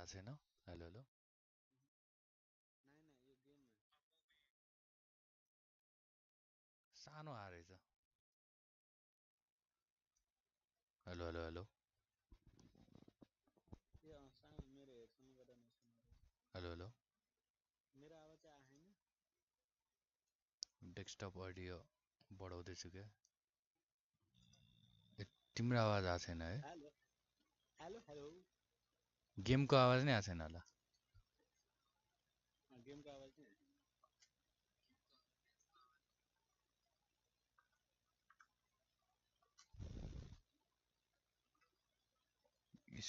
छैन hello hello सानो आएछ hello hello hello hello hello desktop audio बढाउँदैछु क्या तिम्रो आवाज आएको छैन है गेमको आवाज नै आएको छैन होला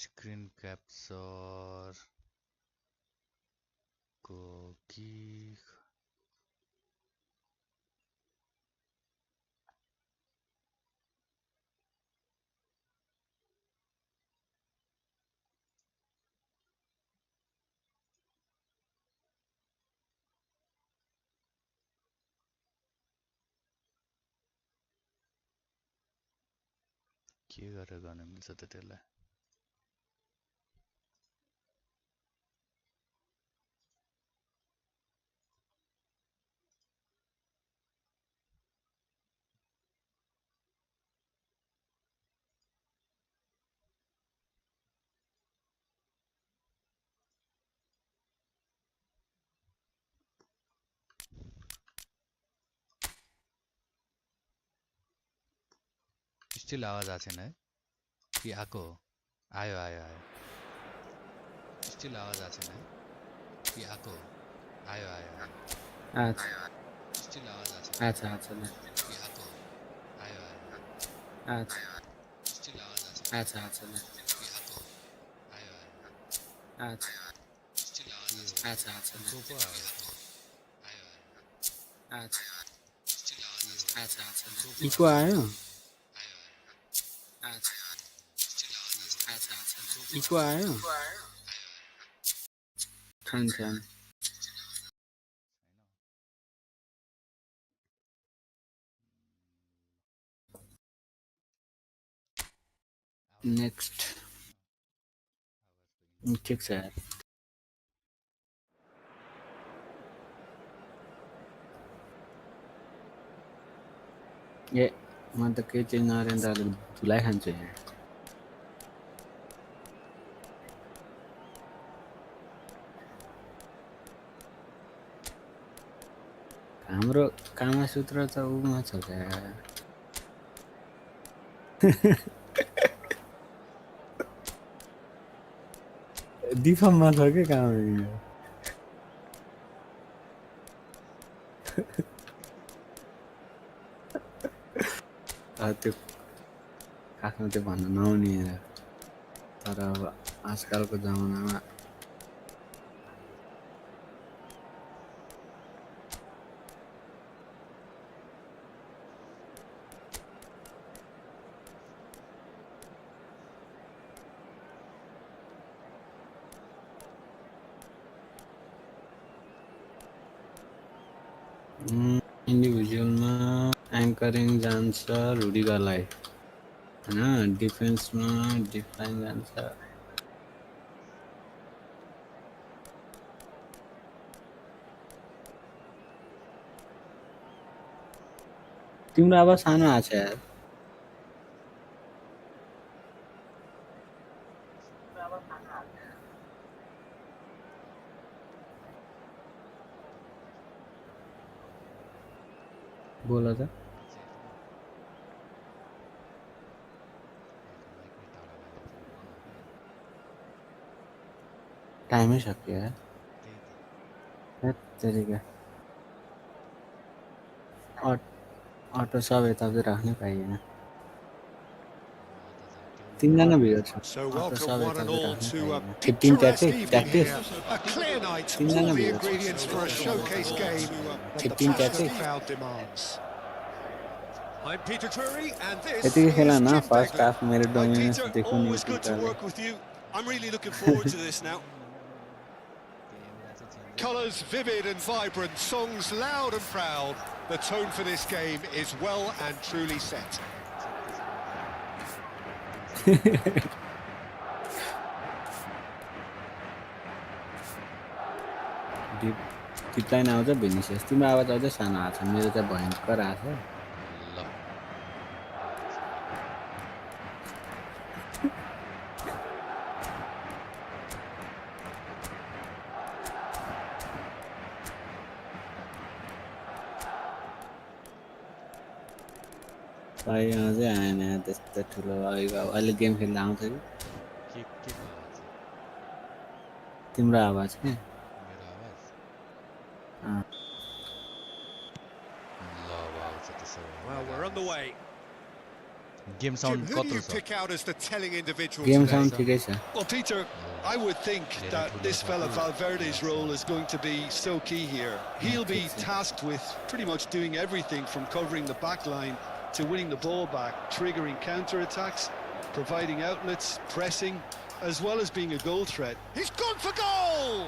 स्क्रिन क्याप्चर को कि के गरेर गर्न मिल्छ त त्यसलाई स्टिल आवाज आएको छैन है कि आएको आयो आयो आयो स्टिल आवाज आएको छैन है कि आएको आयो आयो आयो स्टिल आवाज आएको छैन अच्छा अच्छा कि आएको आयो आयो अच्छा स्टिल आवाज आएको छैन अच्छा अच्छा कि आएको आयो आयो अच्छा स्टिल आवाज आएको छैन अच्छा अच्छा को पो आयो आयो आयो अच्छा स्टिल आवाज आएको छैन अच्छा अच्छा को पो इको आयो आयो आयो अच्छा स्टिल आवाज आएको छैन अच्छा अच्छा को पो इको आयो छैन छैन नेक्स्ट ठिक छ यार ए म त केही चाहिँ नरेन त धुलाइ खान्छु यहाँ हाम्रो कामसूत्र त उमा छ क्या डिफममा छ क्या काम त्यो आफ्नो त्यो भन्न नहुने तर अब आजकलको जमानामा इन्डिभिजुअलमा एङ्करिङ जान्छ रुडिगरलाई होइन डिफेन्समा डिफलाइन जान्छ तिम्रो आवाज सानो आएको छ यार बोल त टाइमै सक्यो यार त्यतिका अटो सब यताउति राख्नै पाइएन तिनजना भिड छ अटो सब यताउति राख्नै पाइएन 15 ट्याक्टिस तिनजना भिड छ 15 ट्याक्टिस यतिकै खेला न फर्स्ट हाफ मेरो डोमिनेन्स देखो नि I'm really looking forward to this now. Colours vivid and vibrant, songs loud and proud. The tone for this game is well and truly set. Deep line आउँछ Vinicius तिम्रो आवाज अझै सानो आएको छ मेरो चाहिँ भयङ्कर आएको छ ल खै अझै आएन त्यस्तो ठुलो अहिले गेम खेल्दा आउँछ कि के को आवाज छ तिम्रो आवाज के मेरो आवाज अँ, ल अब आउँछ त्यसो भए Well, मेरो we're on the आवाज। way. Game Jim, sound who do कत्रो you छ pick out as the telling individual game today? Sound ठिकै छ Well, Peter, I would think Very that cool this of fella you. Valverde's role is going to be so key here. He'll be Fix it. tasked with pretty much doing everything from covering the back line to winning the ball back, triggering counter-attacks, providing outlets, pressing, as well as being a goal threat. He's gone for goal!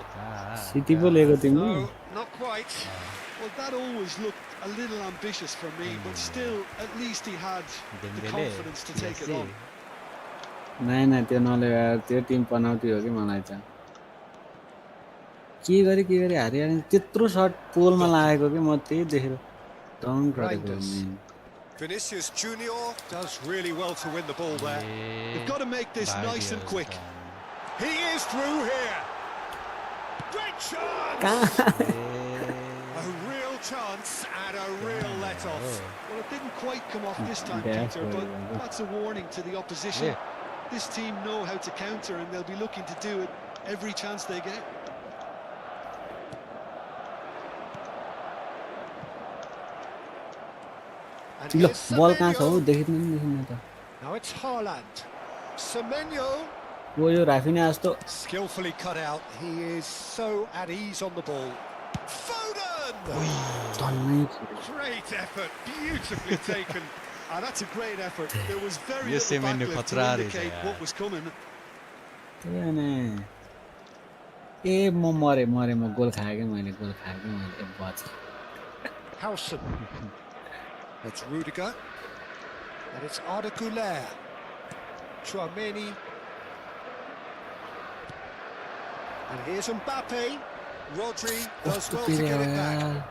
City पो लिएको तिमीले No, not quite. Well, that always looked a little ambitious for me, but still, at least he had the Dembele, confidence to take it PSG. on. नाइ त्यो नल्याएर त्यो Tim पनौती हो कि मलाई चाहिँ के गरी हारिहाल्ने त्यत्रो सर्ट पोलमा लागेको कि म त्यही देखेर डङ्क गरेको Reinders. Main Vinicius Junior does really well to win the ball there. They've got to make this nice and quick. He is through here. Great chance! A real chance and a real let-off. Well, it didn't quite come off this time, Yeah, Peter, very but well. that's a warning to the opposition. Yeah. This team know how to counter, and they'll be looking to do it every chance they get. And ल here's बल कहाँ छ हौ Semenyo. देखिन्न त Now it's Haaland. Semenyo, वो यो राफिने जस्तो skillfully cut out. He is so at ease on the ball. Foden! झन्नै Great effort, beautifully taken. That's a great effort. There was very Yes, little Semenyo backlift to खतरा रहेछ indicate यार। what was coming. त्यही भने ए म मरे म गोल खाएँ कि मैले ए बच Howson. It's Rudiger. And it's Arda Güler. Chouameni. And here's Mbappe. Rodri does well to get it back.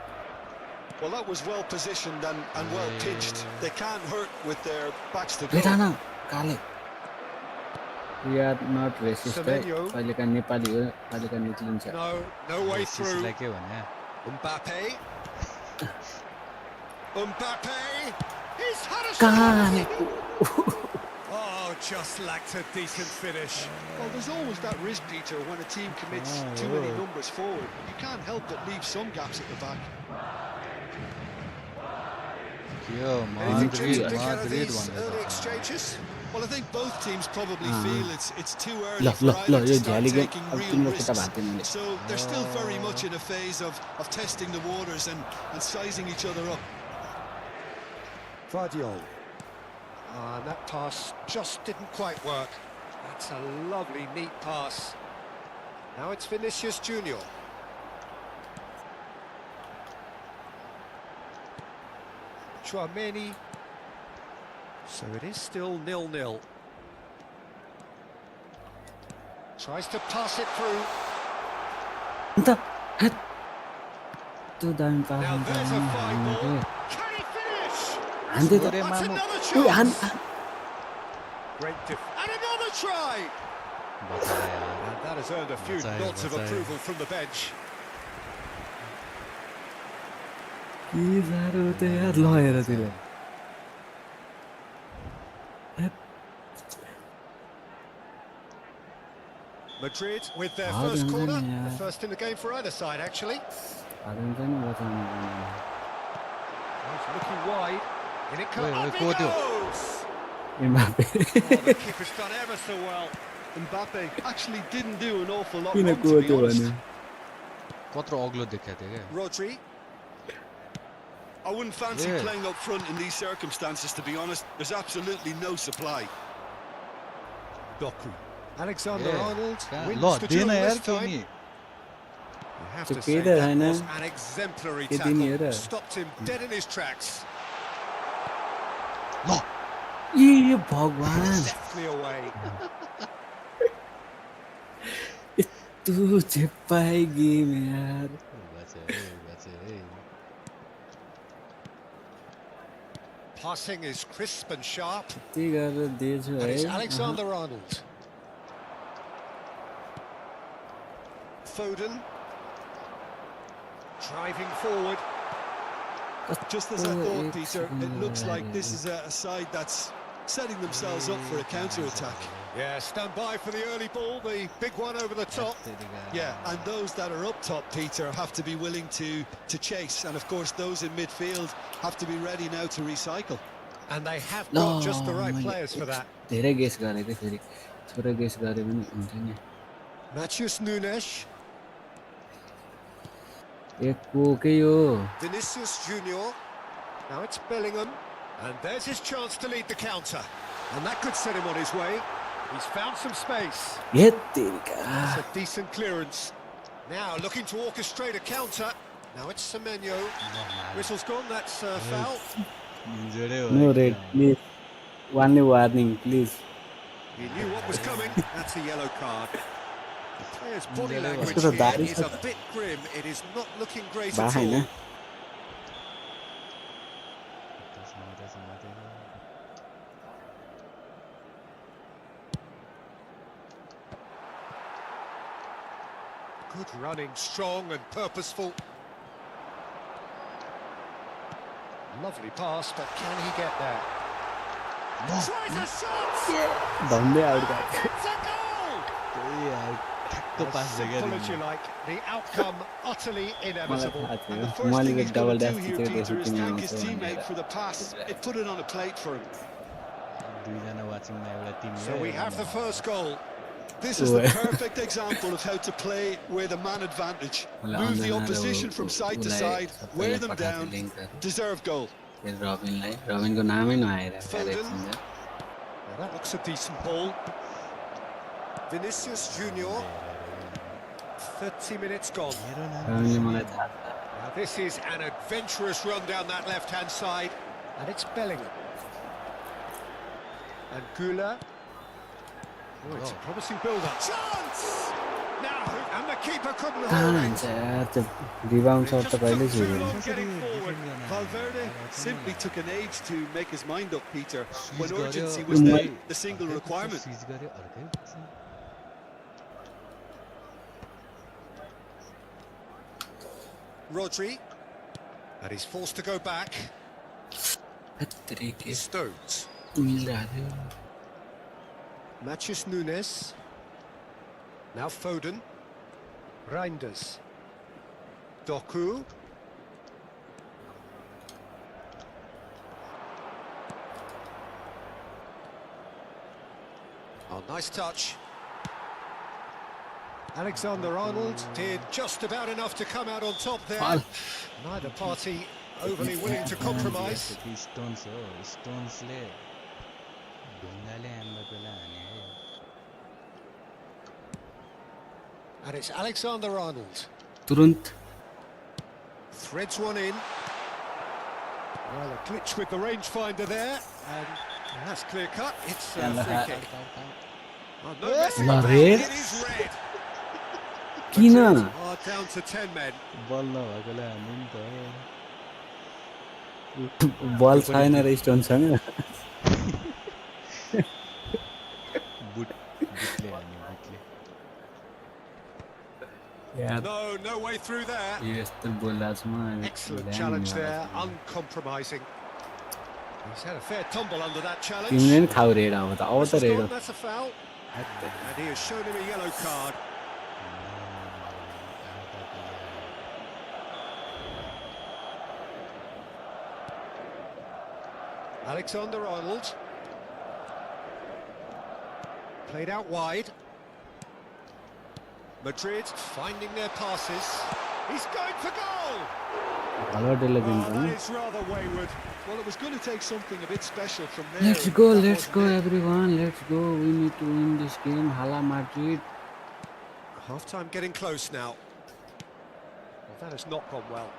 Well, that was well positioned and well pitched. They can't hurt with their backs to भेटा goal. न काले we are not resist है Semenyo. कहिलेका Nepali हो कहिलेका निक्लिन्छ No way through. सिसीलाई के भने Mbappe. Mbappe. He's had a कहाँ shot. Oh, just lacked a decent finish. Well, there's always that risk, Peter, when a team commits too many numbers forward. You can't help but leave some gaps at the back. Yo Anything to Madrid pick out of Madrid these भनेको early छ exchanges? Well, I think both teams probably feel it's too ल early for ल ल either यो to start झ्याली game taking अब real तिम्रो खुट्टा risks. भाग्थेँ मैले So they're still very much in a phase of testing the waters and sizing each other up. Vardiol. And that pass just didn't quite work. That's a lovely, neat pass. Now it's Vinicius Junior. Chouameni. So it is still 0-0. Tries to pass it through. अन्त hate त्यो दामी पास Now there's a fine ball. Can he finish? हान्दै त अरे That's मामु another ओइ हान chance. Great and another try. बचायो यार And that has earned a few Bachai, nods of bachai. approval from the bench. के साह्रो त यार ल हेर त्यसले Madrid with their Hard first and corner, then, yeah. the first in the game for either side actually. हारुन्छ नि बचाउनु पर्ने He's looking wide. In it Wait, comes. wait, Up go he do. goes! Mbappe Oh, the keeper's done ever so well. Mbappe actually didn't do an awful lot किन wrong, to को be त्यो honest. भने कत्रो अग्लो देखाएको थियो क्या Rodri. I wouldn't fancy Yeah. playing up front in these circumstances, to be honest. There's absolutely no supply. Doku. Alexander Yeah. Arnold कहाँ- wins ल the दिएन duel यार this त्यो time. नि You have So to Peter, say that Hannah, was an exemplary के दिन हेर tackle. Stopped him dead in his tracks. ल ए भगवान Deftly away. यस्तो तू चिपकाई गेम यार Passing is crisp and sharp. त्यही गरेर दिएछु And it's है Alexander-Arnold. Foden. Driving forward. Just as I thought, Peter, it looks like this is a side that's setting themselves up for a counter-attack. Yeah, stand by for the early ball, the big one over the top. Yeah, and those that are up top, Peter, have to be willing to chase. And of course, those in midfield have to be ready now to recycle. And they have got just the right players for that. धेरै guess गरेको फेरि छोरा guess गरे पनि हुन्छ नि Matheus Nunes. एक कोकै हो Vinicius Junior. Now it's Bellingham. And there's his chance to lead the counter. And that could set him on his way. He's found some space. हेत तेरिका That's a decent clearance. Now looking to orchestrate a counter. Now it's Semenyo. Whistle's gone, that's foul. No red please only warning please He knew what was coming. That's a yellow card. The player's body language Sort of here that is is a bit grim. It is not looking great बा at हैन all. Good running, strong and purposeful. Lovely pass, but can he get there? Tries a shot! भन्दै out गयो It's a goal! As simple as you like, the outcome utterly मलाई inevitable. थाहा And the थियो first मैले thing त he's got double to dash do here, खिचेको Peter, is देखेको thank his थिएँ teammate for the pass. It put it on a plate for him. दुईजना वाचिङमा एउटा Tim So we have the first goal. This is the perfect example of how to play with a man advantage. Move the opposition from side to side, wear them down, deserve goal. रबिनलाई रबिनको नामै नआएर Foden. Well, that looks a decent ball. Vinicius Junior. 30 minutes gone. रबिनले मलाई थाहा छ Now this is an adventurous run down that left-hand side. And it's Bellingham. And Gula. Oh, it's a promising build-up. Chance! Now, and the keeper couldn't कहाँ hold हुन्छ it. यार त्यो rebound shirt त कहिल्यै Too सुरु long getting forward. Valverde simply took an age to make his mind up, Peter, when He's got urgency it. was the single requirement. सिज गरे अर्कै पछि Rodri. And he's forced to go back. के Stones. मिलिरहेको थियो Matheus Nunes. Now Foden. Reinders. Doku. Oh, nice touch. Alexander-Arnold did just about enough to come out on top there. Well. Neither party overly willing to compromise. Stones हो स्टोन्सले ढुङ्गाले एम्बापेलाई हाने हो And it's Alexander-Arnold. तुरुन्त Threads one in. Well, a glitch with the rangefinder there, and that's clear cut. It's a free kick. Oh, no messing La about. red? It is red. किन Are down to 10 men. बल नभएकोलाई हान्नु नि त बल छैन र स्टोनसँग बुटले हान्यो बुटले No way through there. यस्तो बोलिरहेको छु म Excellent challenge there, uncompromising. He's had a fair tumble under that challenge. तिमीले नि खाऊ रेड अब त Whistle's red gone, that's a foul. And he has shown him a yellow card. Alexander-Arnold. Played out wide. Madrid finding their passes. He's going for goal! हलवाटेले Oh, दिन्छ that is rather wayward. Well, it was going to take something a bit special from there. Let's go everyone, let's go. We need to win this game. Hala Madrid. Half-time getting close now. Well, that has not gone well.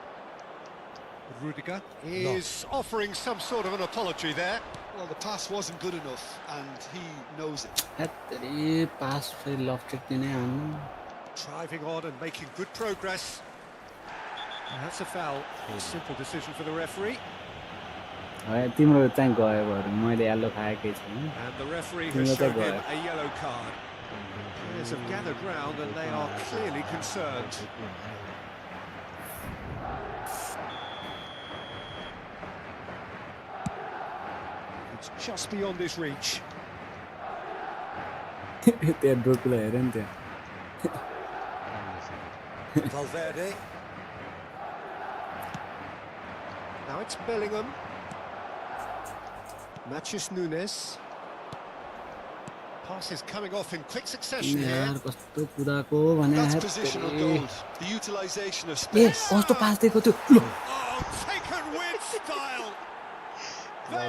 Rudiger is offering some sort of an apology there. Well, the pass wasn't good enough, and he knows it. Hattere pass फेरि लफ्टेड दिने हान्नु Driving on and making good progress. And that's a foul. Simple decision for the referee. तिम्रो चाहिँ गयो भएर मैले yellow खाएकै छैन. And the referee has shown him a yellow card. Players have gathered round and they are clearly concerned. It's just beyond his reach. त्यहाँ डोकुला हेर नि त्यहाँ. Valverde. Now it's Bellingham. Matches Nunes. Pass is coming off in quick succession here. यार कस्तो कुदाको भने That's यार. positional gold. The utilisation of A space. कस्तो पास दिएको थियो. Oh, taken with style.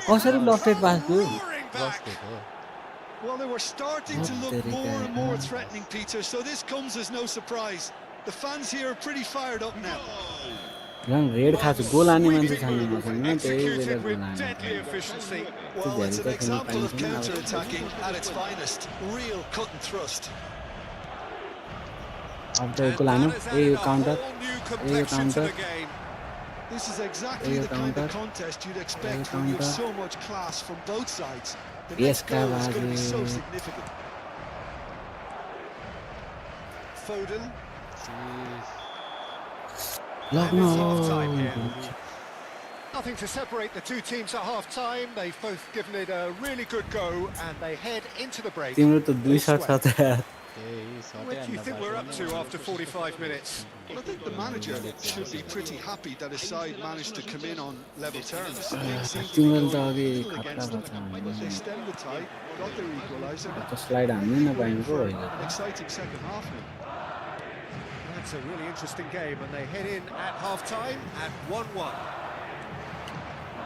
कसरी लफ्टेड पास दियो. Roaring back. Well, they were starting to look There you more go. and more threatening, Peter, so this comes as no surprise. The fans here are pretty fired up now. झन् red खाछु गोल हान्ने मान्छे छैन मसँग त्यही बेला Executed goal with हान्ने. deadly efficiency. Well, it's an very example of technical, counter-attacking at its finest. Real cut and thrust. अब त गोल हान्यो. That has A yo added a counter. whole new A yo complexion to counter. the game. This is exactly the kind of contest you'd expect when you have so much class from both sides. The Yes, next goal is going to be so Cavani. significant. Foden. And it's half-time लग्न here. Nothing to separate the two teams at half-time. They've both given it a really good go, and they head into the break. तिम्रो त दुई Full shut छ sweat. त यार. What do you think we're up to after 45 minutes? Well, I think the manager should be pretty happy that his side managed to come in on level terms. Things seem to be तिम्रो त going अघि little खतरा against भएको them, छ but they stemmed the tide, got their equaliser. त slide हान्नु नपाएको For होइन. an exciting second half now. That's a really interesting game, and they head in at half-time at 1-1.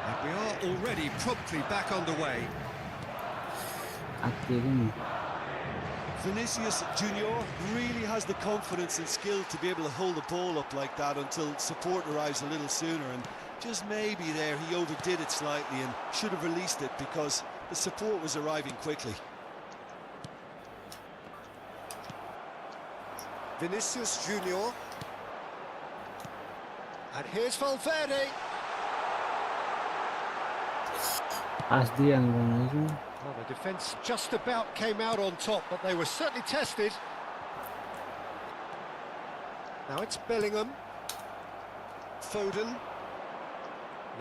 And we are already promptly back underway. आत्तिएको नि. Vinicius Junior really has the confidence and skill to be able to hold the ball up like that until support arrives a little sooner, and just maybe there he overdid it slightly and should have released it because the support was arriving quickly. Vinicius Junior. And here's Valverde. पास दिइहाल्नु पर्ने. Well, the defence just about came out on top, but they were certainly tested. Now it's Bellingham. Foden.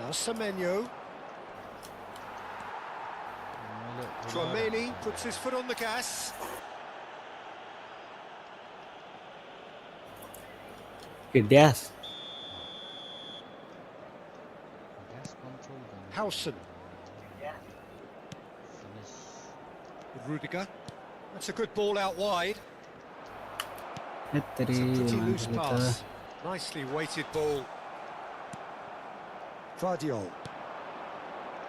Now Semenyo. Tchouaméni puts his foot on the gas. के dash. Howson. With Rudiger. That's a good ball out wide. यत्तरी It's a pretty loose मान्छेले pass. त. Nicely weighted ball. Vardiol.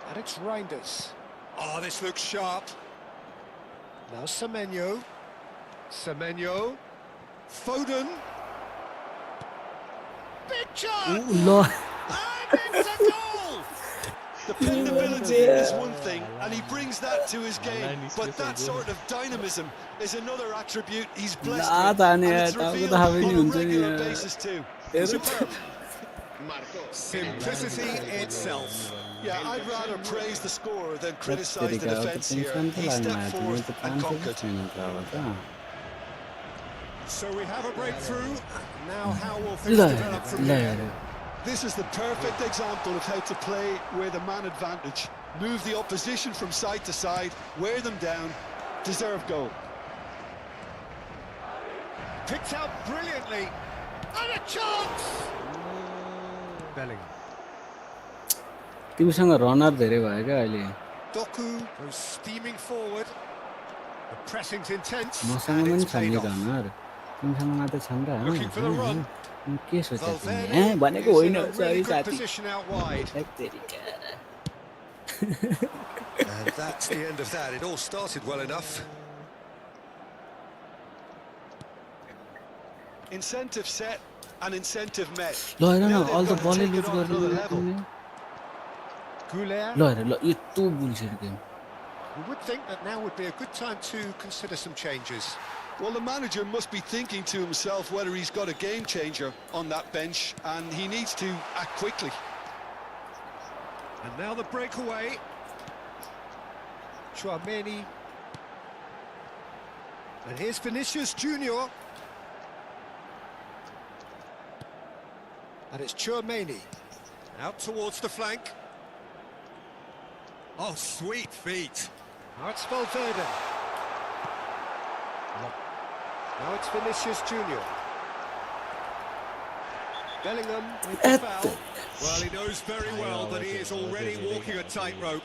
And it's Reinders. Oh, this looks sharp. Now Semenyo. Semenyo. Foden. Big chance! ल. And it's a goal! Dependability is one thing, and he brings that to his game, but that sort of dynamism is another attribute he's blessed ला with, ताने and यार, it's टाउको revealed त हावे नि on a हुन्छ नि regular यार. basis too. Hair. Superb. Simplicity itself. Yeah, I'd rather praise the scorer than criticise यत्तरी the का defence here. टेन्सन त He लाग्नु stepped आएको. forth त and 500 conquered. छैन त अब त. So we have a breakthrough. Now how will things develop from here? This is the perfect example of how to play with a man advantage. Move the opposition from side to side, wear them down, deserve goal. Picked out brilliantly. And a chance! Bellingham. तिमीसँग runner धेरै भयो क्या अहिले. Doku goes steaming forward. The pressing's intense. मसँग And पनि it's छ paid नि off. Runner. तिमीसँग मात्र छन् र. Looking for the run. के सोचेको तिमी? Valverde भनेको is होइन in a really सरी good साथी. position out wide. यत्तरी का. And that's the end of that. It all started well enough. Incentive set and incentive met. ल हेर न Now they've अल त got to बलै take लुज it on another level. गर्ने. Goulet. ल हेर ल यत्रो bullshit game. You would think that now would be a good time to consider some changes. Well, the manager must be thinking to himself whether he's got a game changer on that bench, and he needs to act quickly. And now the breakaway. Chouameni. And here's Vinicius Junior. And it's Chouameni. Out towards the flank. Oh, sweet feet. Now it's Valverde. Now it's Vinicius Junior. Bellingham with the foul. Well, he knows very well that he is already walking a tightrope.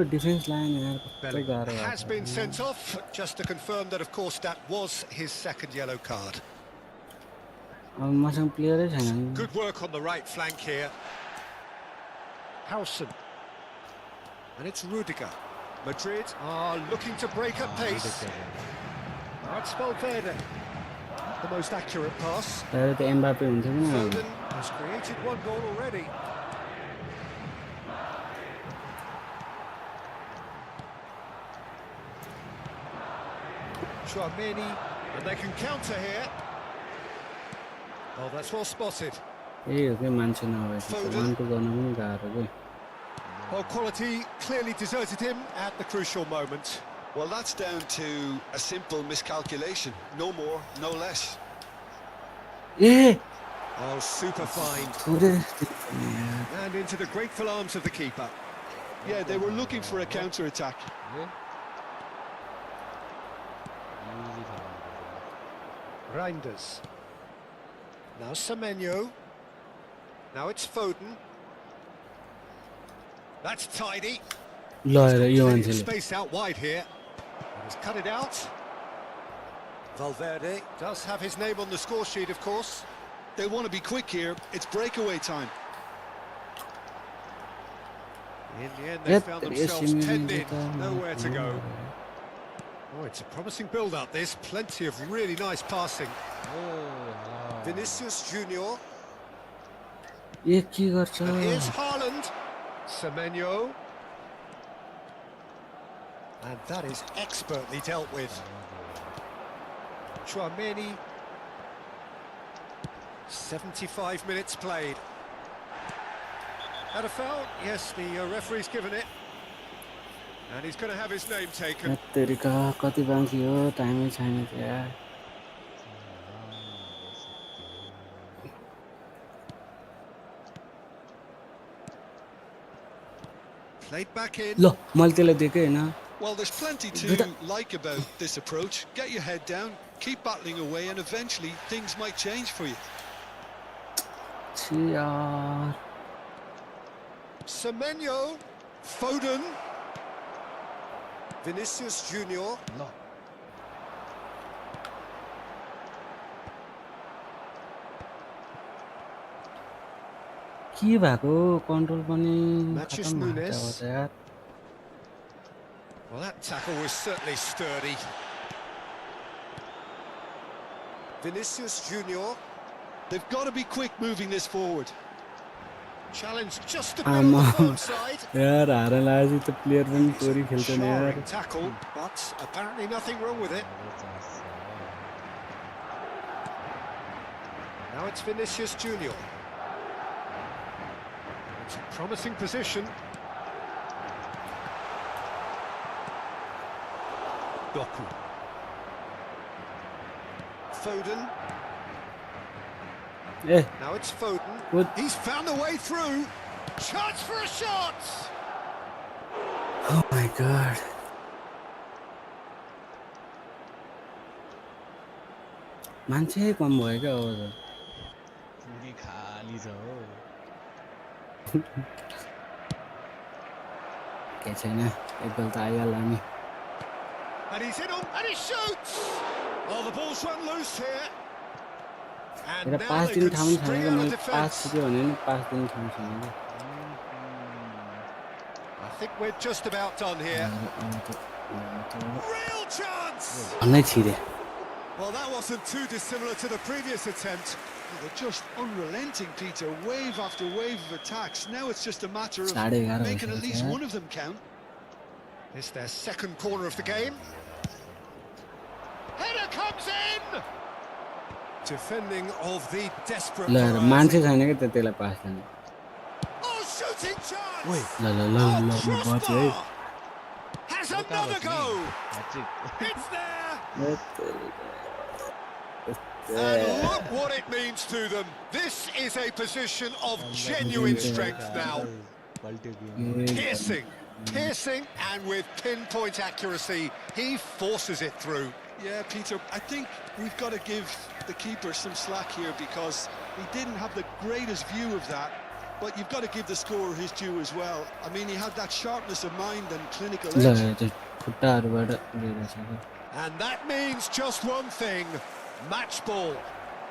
Defense line Bellingham has been sent off, just to confirm that, of course, that was his second yellow card. Good work on the right flank here. Howson. And it's Rudiger. Madrid are looking to break at pace. That's Valverde. The most accurate pass. Foden has created one goal already. Chouameni, and they can counter here. Oh, that's well spotted. Foden. Well, quality clearly deserted him at the crucial moment. Well, that's down to a simple miscalculation. No more, no less. Yeah. Oh, super fine. And into the grateful arms of the keeper. Yeah, they were looking for a counter-attack. Reinders. Now Semenyo. Now it's Foden. That's tidy. Space out wide here. He's cut it out. Valverde does have his name on the score sheet, of course. They want to be quick here. It's breakaway time. In the end, they found themselves penned in. Nowhere to go. Oh, it's a promising build-up, this. Plenty of really nice passing. Vinicius Junior. And here's Haaland. Semenyo. And that is expertly dealt with. Chouameni. 75 minutes played. Had a foul? Yes, the referee's given it. And he's going to have his name taken. Played back in. Well, there's plenty to like about this approach. Get your head down, keep battling away, and eventually things might change for you. Semenyo. Foden. Vinicius Junior. Matthews Nunes. Well, that tackle was certainly sturdy. Vinicius Junior. They've got to be quick moving this forward. Challenge just a bit on the firm side. Jarring tackle, but apparently nothing wrong with it. Now it's Vinicius Junior. It's a promising position. Doku. Foden. Now it's Foden. He's found a way through. Chance for a shot. Oh my god. मान्छे कम भयो क्या अब त पुरी खाली छ हो के छैन एक गोल त आइहाल्ला नि And he's in on, and he shoots. Oh, the ball's run loose here. And मेरो now पास they दिन can ठाउँ spring छैन out of मैले पास defence. पुग्यो भने नि पास दिन ठाउँ छैन I think we're just about done here. Real chance. अन्नै छिरे Well, that was wasn't too dissimilar to the previous attempt. They're just unrelenting, Peter. Wave after wave of attacks. Now it's just a matter of 11:30 making at least बजेको one of them count. It's their second corner of the game. Header comes in! Defending of the desperate ल variety. मान्छे छैन के त्यतिलाई पास गर्ने Oh, shooting chance! ल ल ल Oh, ल म बचे है crossbar! Has another go! It's there! And look what it means to them. This is a position of genuine strength now. Piercing, piercing, and with pinpoint accuracy, he forces it through. Yeah, Peter, I think we've got to give the keeper some slack here because he didn't have the greatest view of that. But you've got to give the scorer his due as well. I mean, he had that sharpness of mind and clinical ल edge. त्यो खुट्टाहरुबाट लिएर छ And that means just one thing, match ball.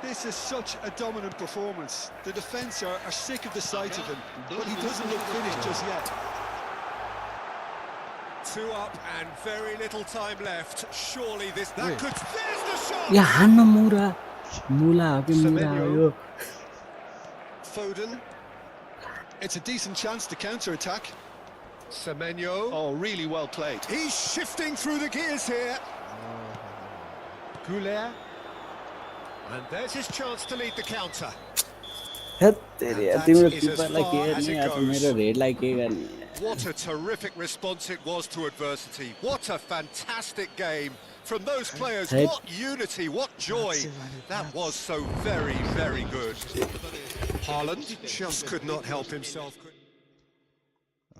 This is such a dominant performance. The defence are sick of the sight of him, but he doesn't look finished just yet. 2 up and very little time left. Surely this that could. There's the shot. या हान्न मुरा मुला हो कि मुरा हो यो Foden, It's a decent chance to counter-attack. Semenyo. Oh, really well played. He's shifting through the gears here. Goulet. And there's his chance to lead the counter. हेत तेरी And that तिम्रो is as किपरलाई far के as गर्ने it आज goes. मेरो रेडलाई के गर्ने What a terrific response it was to adversity. What a fantastic game. From those players, Hey. what unity, what joy. That was so very, very good. Haaland just could not help himself.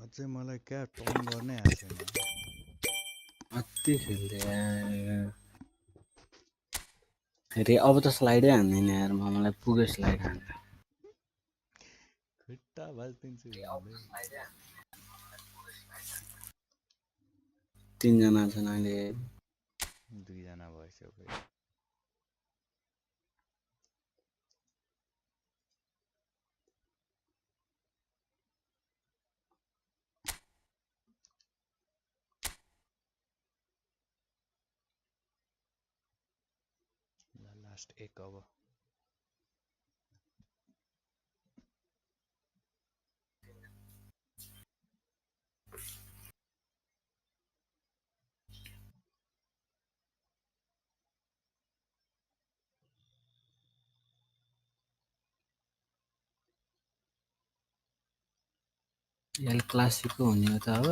अझै मलाई क्या turn गर्नै आएको छैन अति खेल्दै यार रे अब त स्लाइडै हान्दैन यार मलाई पुग्यो स्लाइड हान्छ खुट्टा भाँचिदिन्छु तीनजना छन् अहिले दुईजना भइसक्यो लास्ट एक अब एल क्लासिको हुने हो त अब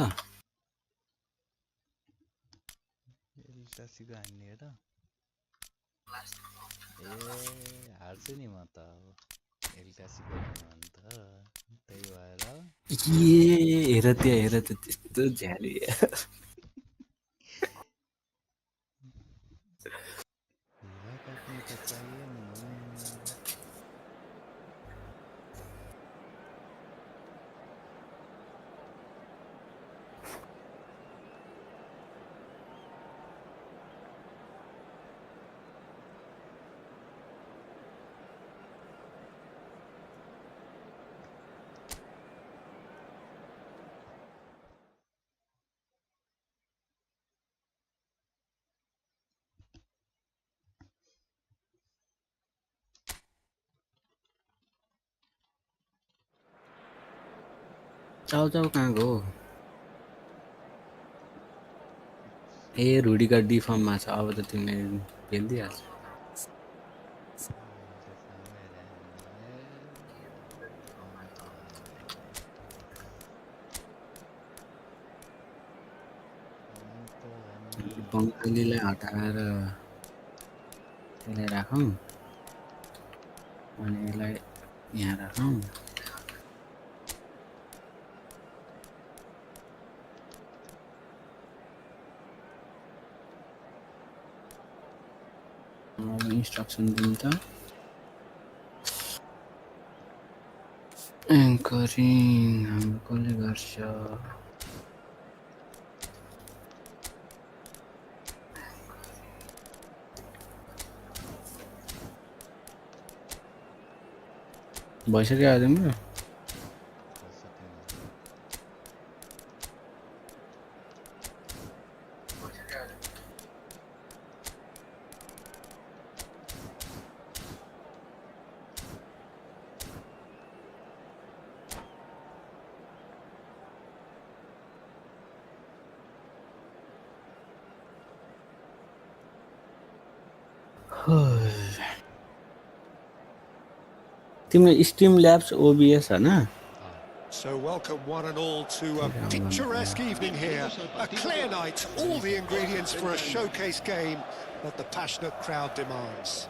एल क्लासिको हान्ने हो त ए हार्छु नि म त अब एल क्लासिको भन्नु त त्यही भएर हेर त्यस्तो झ्याली हिरा काट्नु त चाहियो नि चाउ चाउ कहाँ गयो ए रुडीका डिफर्ममा छ अब त तिमीले खेलिदिइहाल्छ बङ्गालीलाई हटाएर यसलाई राखौँ अनि यसलाई यहाँ राखौँ इन्स्ट्रक्सन दिन्छ एङ्करिङ हाम्रो कसले गर्छ भइसक्यो आज तिम्रो तिम्रो stream labs OBS Hahn So welcome one and all to a picturesque evening here. A clear night, all the ingredients for a showcase game that the passionate crowd demands.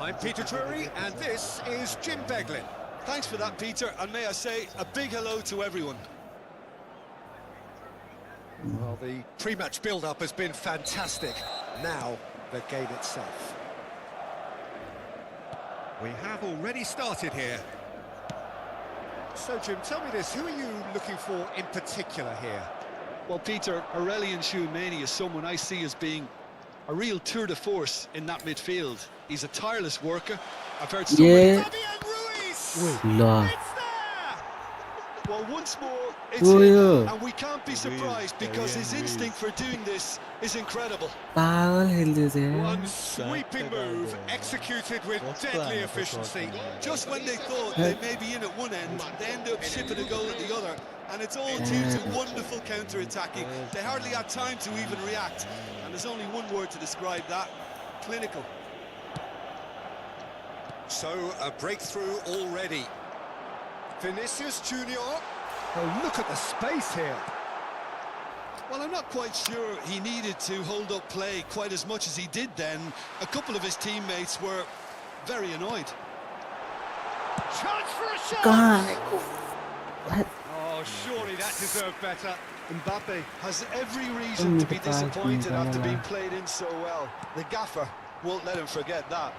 I'm Peter Drury and this is Jim Beglin. Thanks for that, Peter, and may I say a big hello to everyone. Well, the pre-match build-up has been fantastic. Now, the game itself. We have already started here. So, Jim, tell me this, who are you looking for in particular here? Well, Peter, Aurelian Tchouameni is someone I see as being a real tour de force in that midfield. He's a tireless worker. I've heard so many... Fabian Ruiz! ल It's there! Well, once more, it's him, and we can't be surprised because his instinct for doing this is incredible. पागल खेल्दै थियो One sweeping move, executed with deadly efficiency. Just when they thought they may be in at one end, they end up shipping a goal at the other, and it's all due to wonderful counter-attacking. They hardly had time to even react, and there's only one word to describe that: clinical. So, a breakthrough already. Vinicius Junior. Oh, look at the space here. Well, I'm not quite sure he needed to hold up play quite as much as he did then. A couple of his teammates were very annoyed. Chance for a shot! कहाँ Oh, surely that deserved better. Mbappe has every reason to be disappointed after being played in so well. The gaffer won't let him forget that.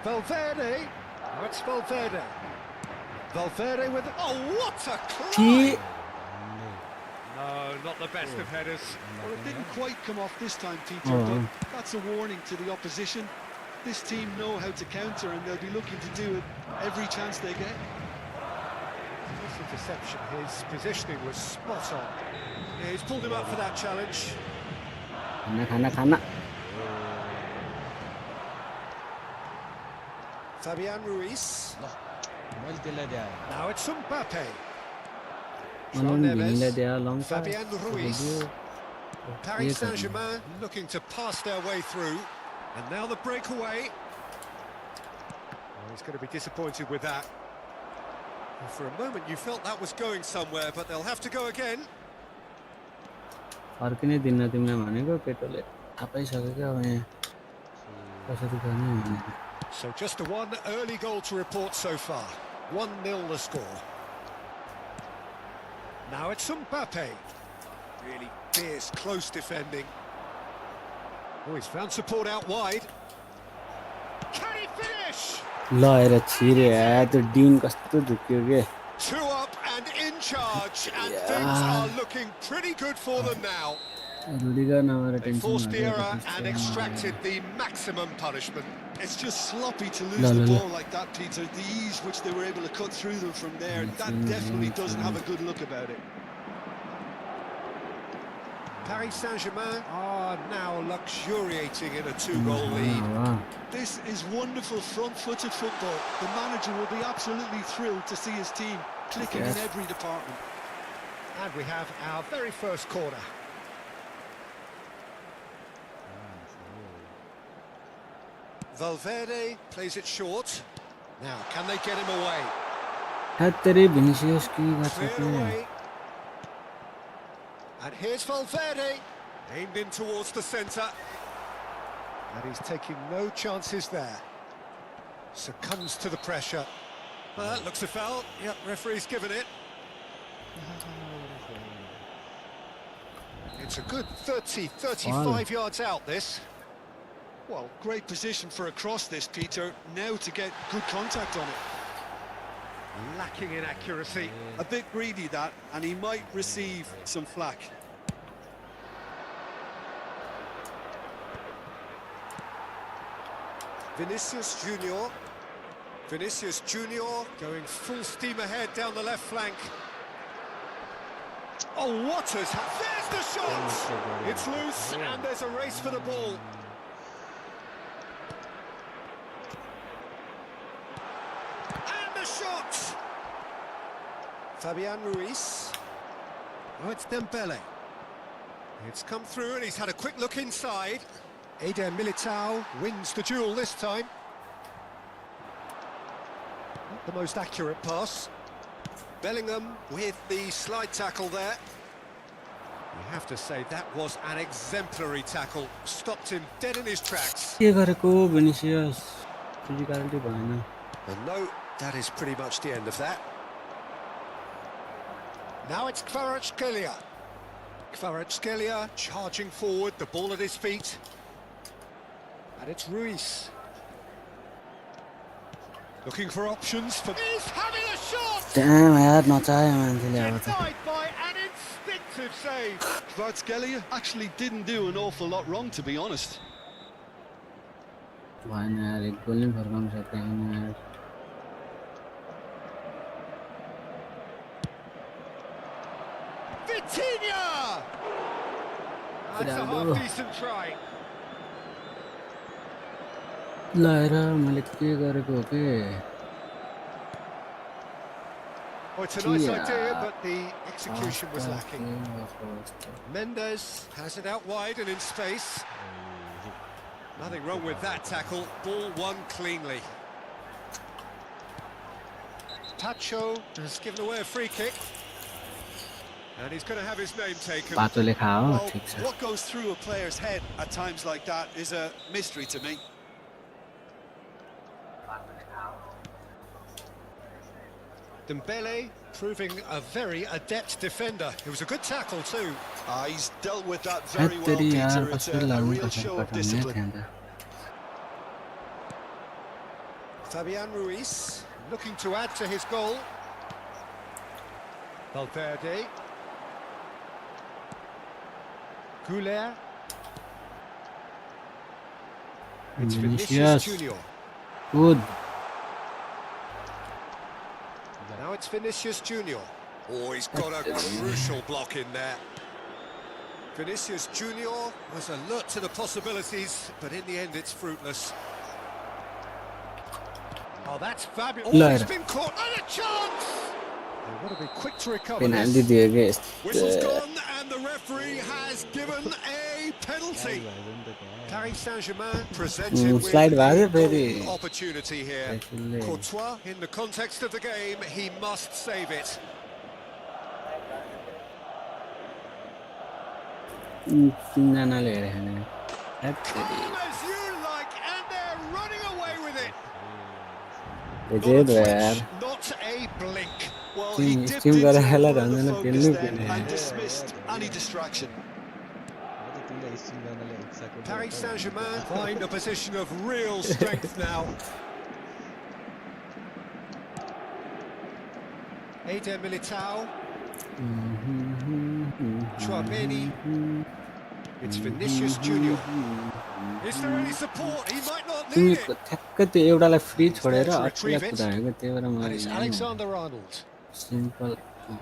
Valverde. What's Valverde? Valverde with... Oh, what a कि climb! No, not the best of headers. Well, it didn't quite come off this time, Peter, but that's a warning to the opposition. This team know how to counter, and they'll be looking to do it every chance they get. This interception, his positioning was spot on. Yeah, he's pulled him up for that challenge. खाना Fabian Ruiz. Now it's Mbappe. उन्होंने भिनीलाई दिया long Fabian Ruiz. Paris Saint-Germain looking to pass their way through. And now the breakaway. Oh, he's going to be disappointed with that. Well, for a moment you felt that was going somewhere, but they'll have to go again. फर्किनै दिन्न तिमीलाई भनेको केटोले थाहा सके क्या अब यहाँ कसरी गर्ने भनेर So just the one early goal to report so far. 1-0 the score. Now it's Mbappe. Really fierce, close defending. Oh, he's found support out wide. Can he finish? ल हेर छिरे त्यो डिन कस्तो झुक्यो के 2 up and in charge, and things are looking pretty good for them now. Rudiger नभएर They forced the error tension and extracted the maximum punishment. It's just sloppy to lose the ball like that, Peter. The ease which they were able to cut through them from there, that definitely doesn't have a good look about it. Paris Saint-Germain are now luxuriating in a 2-goal lead. This is wonderful front-footed football. The manager will be absolutely thrilled to see his team clicking in every department. And we have our very first corner. Valverde plays it short. Now, can they get him away? तेरे भिनिसियस की बात Cleared करते हैं away. And here's Valverde, aimed in towards the centre. And he's taking no chances there. Succumbs to the pressure. Well, that looks a foul. Yep, referee's given it. It's a good 30, 35 yards out, this. Well, great position for a cross this, Peter. Now to get good contact on it. Lacking in accuracy. A bit greedy, that, and he might receive some flack. Vinicius Junior. Vinicius Junior going full steam ahead down the left flank. Oh, what has happened? There's the shot! It's loose, and there's a race for the ball. And the shot! Fabian Ruiz. Oh, it's Dembele. It's come through and he's had a quick look inside. Eder Militao wins the duel this time. Not the most accurate pass. Bellingham with the slide tackle there. We have to say that was an exemplary tackle. Stopped him dead in his tracks. के गरेको Vinicius physicality भएन And no, that is pretty much the end of that. Now it's Kvaratskhelia. Kvaratskhelia charging forward, the ball at his feet. And it's Ruiz. Looking for options for... He's having a shot! Damn यार नचायो मान्छेले अब त Denied by an instinctive save. Kvaratskhelia actually didn't do an awful lot wrong, to be honest. भएन यार एक गोल नि फर्काउन सक्दैन यार Vitinha! That's a half-decent try. ल हेर मैले के गरेको हो के Oh, it's a nice idea, but the execution was lacking. Mendes has it out wide and in space. Nothing wrong with that tackle. Ball won cleanly. Pacho has given away a free kick. And he's going to have his name taken. बाटोले खाओ Well, ठीक छ what goes through a player's head at times like that is a mystery to me. Dembele proving a very adept defender. It was a good tackle too. He's dealt with that very well, तेरी यार Peter. It's कसरी a लाग्नु real कसरी show of पठाउने discipline. थिएन Fabian Ruiz looking to add to his goal. Valverde. Goulet. It's Vinicius Junior. Good. Now it's Vinicius Junior. Oh, he's got a crucial block in there. Vinicius Junior was alert to the possibilities, but in the end it's fruitless. Oh, that's fabulous. Oh, it's been caught. And a chance! They've got to be quick to recover penalty this. दियो के Whistle's gone and the referee has given a penalty. Paris Saint-Germain presented with slide a भएको थियो golden फेरि opportunity here. Courtois, in the context of the game, he must save it. तीनजनाले हेरेन Calm as you like, and they're running away with it. त्यो Not a चाहिँ यार twitch, not a blink. Well, he dipped Steam into गरेर a खेला lot of Ranjan focus पेल्नु then पर्ने and dismissed any distraction. Paris Saint-Germain find a position of real strength now. Eder Militao. Chouameni. It's Vinicius Junior. Is there any support? He might not तिमी need it. ठ्याक्कै त्यो एउटालाई free छोडेर अर्कोलाई कुदाएको त्यही भएर And मैले it's Alexander Arnold. सिम्पल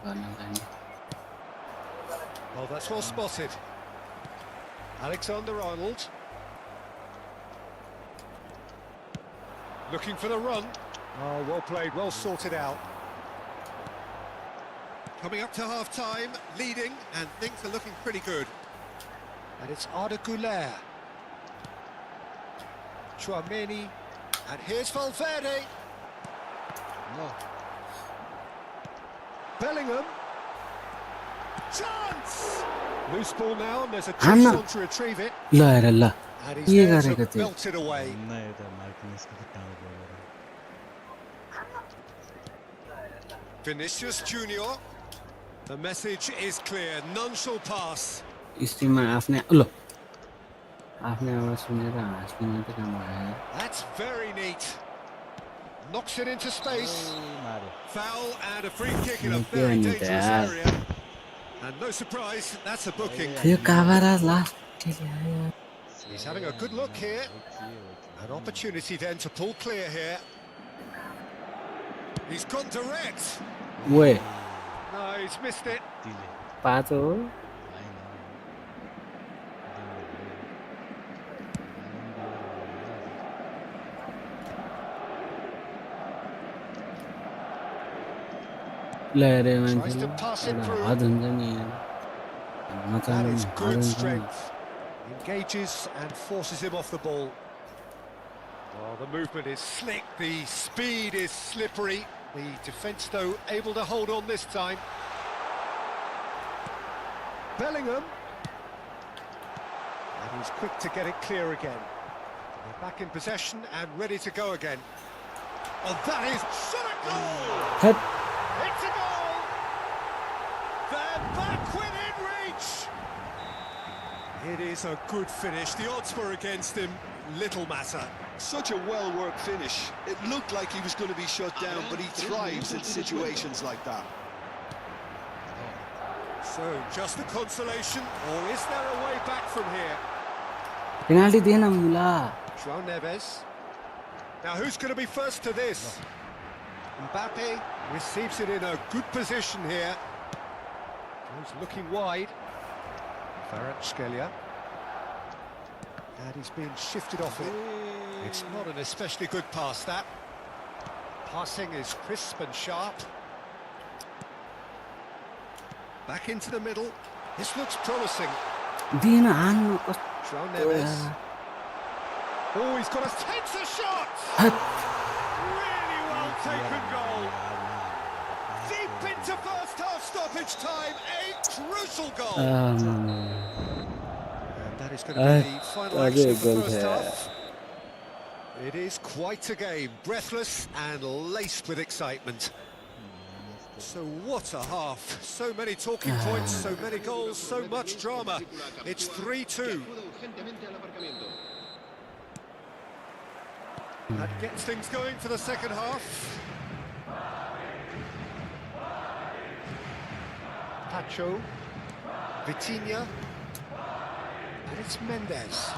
गर्न लागि Oh, that's well spotted. Alexander Arnold. Looking for the run. Oh, well played, well sorted out. Coming up to half-time, leading, and things are looking pretty good. And it's Arda Güler. Chouameni. And here's Valverde. No. Bellingham. Chance! Loose ball now, and there's a chase on to retrieve it. ल हेर ल And his के hands गरेको have थियो belted away. Vinicius Junior. The message is clear. None shall pass. स्ट्रिममा आफ्नै ल आफ्नै आवाज सुनेर हाँस्ने मात्रै काम भयो That's very neat. Knocks it into space. Foul and a free kick in a very dangerous area. And no surprise, that's a booking. यो काभाराज last He's having a good look here. An opportunity then to pull clear here. He's gone direct. Way No, he's missed it. पाँच हो Tries to pass it through. That is good strength. Engages and forces him off the ball. Well, the movement is slick, the speed is slippery. The defence, though, able to hold on this time. Bellingham. And he's quick to get it clear again. They're back in possession and ready to go again. Oh, that is shot a goal! It's a goal! They're back within reach! It is a good finish. The odds were against him. Little matter. Such a well-worked finish. It looked like he was going to be shut down, but he thrives in situations like that. So, just a consolation, or is there a way back from here? Penalty देना मुला. João Neves. Now, who's going to be first to this? Mbappe receives it in a good position here. He's looking wide. Kvaratskhelia. And he's being shifted off it. It's not an especially good pass, that. Passing is crisp and sharp. Back into the middle. This looks promising. João Neves. Oh, he's got a tenser shot! Really well taken goal. Deep into first half stoppage time. A crucial goal. And that is going to be the final action of the first half. It is quite a game. Breathless and laced with excitement. So what a half. So many talking points, so many goals, so much drama. It's 3-2. That gets things going for the second half. Pacho, Vitinha, and it's Mendes.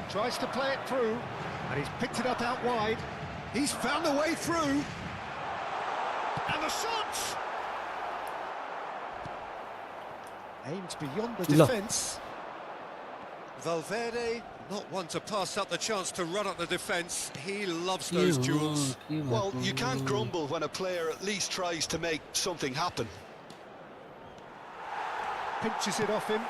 Tries to play it through, and he's picked it up out wide. He's found a way through. And the shot! Aimed beyond the defence. Valverde, not one to pass up the chance to run at the defence. He loves those duels. Well, you can't grumble when a player at least tries to make something happen. Pinches it off him.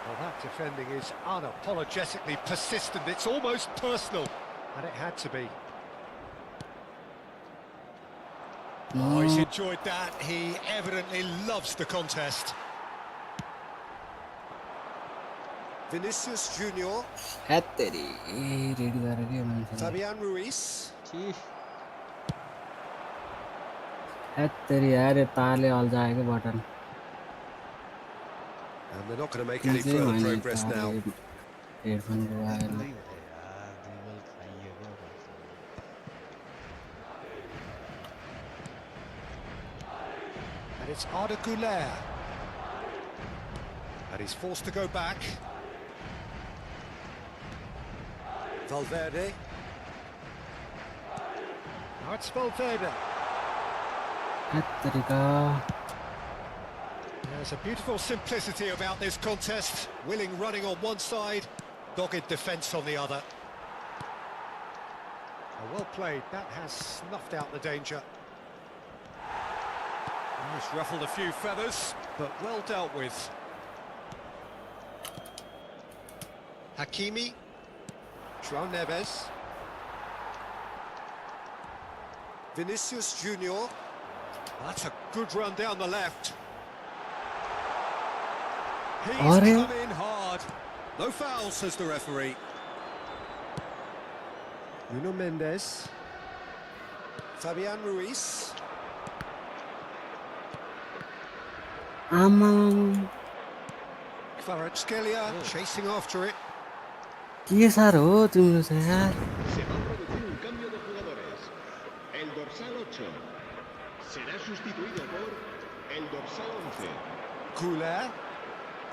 Well, that defending is unapologetically persistent. It's almost personal. And it had to be. Oh, he's enjoyed that. He evidently loves the contest. Vinicius Junior. Fabian Ruiz. यार तार ले all जाएगा button. And they're not going to make any further progress now. Headphone को wire. And it's Arda Güler. And he's forced to go back. Valverde. Now it's Valverde. There's a beautiful simplicity about this contest. Willing running on one side, dogged defence on the other. Well played. That has snuffed out the danger. He's ruffled a few feathers, but well dealt with. Hakimi. João Neves. Vinicius Junior. That's a good run down the left. He's come in hard. No foul, says the referee. Nuno Mendes. Fabian Ruiz. Kvaratskhelia chasing after it. ¿Qué सारो तुम लोग यार? Se va a producir un cambio de jugadores. El dorsal 8 será sustituido por el dorsal 11.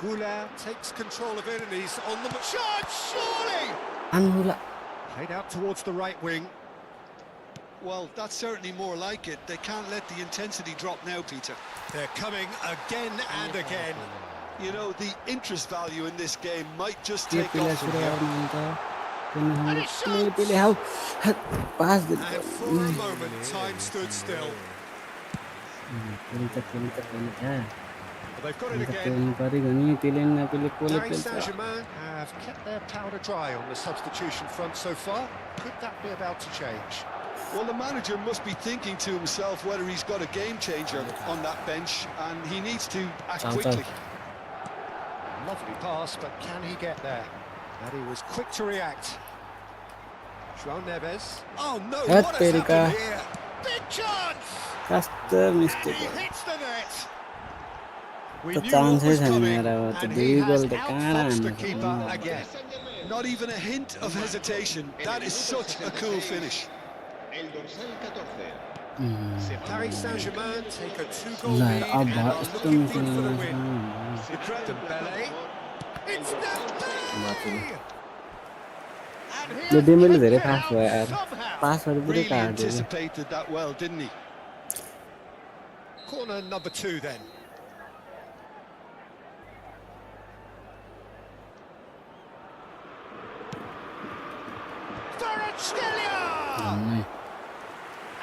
Güler takes control of it and he's on the shot. Surely. Anula. Played out towards the right wing. Well, that's certainly more like it. They can't let the intensity drop now, Peter. They're coming again and again. You know, the interest value in this game might just take off from here. And it shoots! Pass the And for a moment, time stood still. They've got it again. Paris Saint-Germain have kept their powder dry on the substitution front so far. Could that be about to change? Well, the manager must be thinking to himself whether he's got a game changer on that bench, and he needs to act quickly. Lovely pass, but can he get there? And he was quick to react. João Neves. Oh no, what has happened here? Big chance! And he hits the net. We knew what was coming, and he has outfoxed the keeper again. Not even a hint of hesitation. That is such a cool finish. El dorsal 14. Paris Saint-Germain take a 2-goal lead and are looking good for the win. Dembele. It's Dembele! And he has kicked it out somehow. Really anticipated that well, didn't he? Corner number 2 then.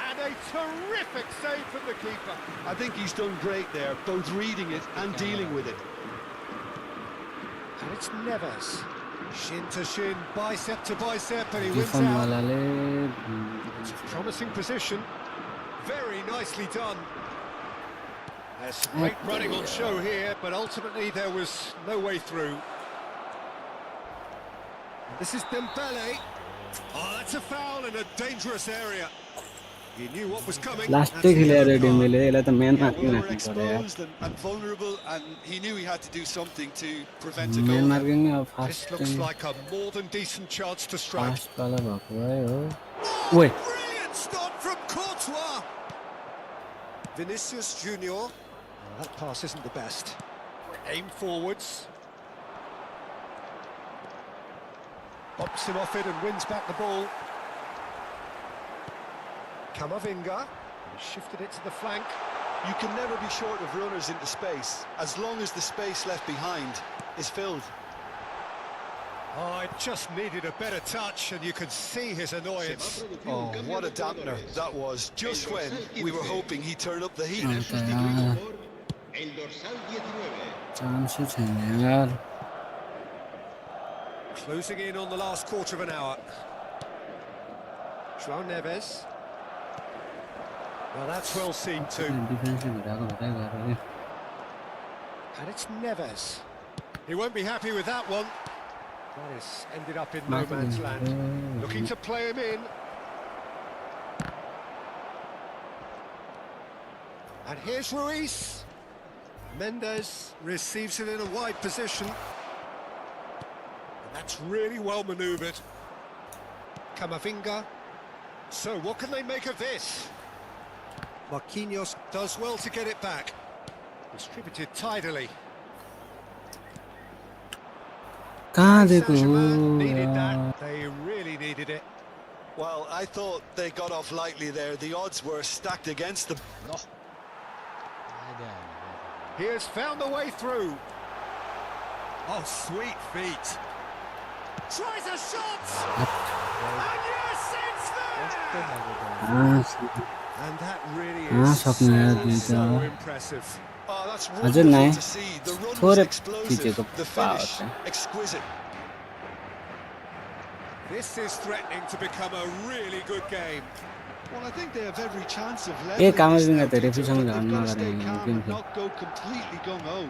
And a terrific save from the keeper. I think he's done great there, both reading it and dealing with it. And it's Neves. Shin to shin, bicep to bicep, and he wins out. It's a promising position. Very nicely done. There's some great running on show here, but ultimately there was no way through. This is Dembele. Oh, that's a foul in a dangerous area. He knew what was coming. Last Dembele Yeah, they were exposed and vulnerable, and he knew he had to do something to prevent a goal. This looks like a more than decent chance to strike. Wait. Brilliant stop from Courtois. Vinicius Junior. Oh, that pass isn't the best. Aim forwards. Bops him off it and wins back the ball. Camavinga shifted it to the flank. You can never be short of runners into space, as long as the space left behind is filled. Oh, it just needed a better touch, and you could see his annoyance. Oh, what a dampener that was, just when we were hoping he'd turn up the heat. El dorsal 19. Closing in on the last quarter of an hour. João Neves. Well, that's well seen too. And it's Neves. He won't be happy with that one. That has ended up in no man's land. Looking to play him in. And here's Ruiz. Mendes receives it in a wide position. And that's really well manoeuvred. Camavinga. So what can they make of this? Marquinhos does well to get it back. Distributed tidily. Saint-Germain needed that. They really needed it. Well, I thought they got off lightly there. The odds were stacked against them. He has found the way through. Oh, sweet feet. Tries a shot! And yes, it's there! And that really is so impressive. Oh, that's wonderful to see. The run was explosive, the finish exquisite. This is threatening to become a really good game. Well, I think they have every chance of leveling this now, but they've got to stay calm and not go completely gung-ho.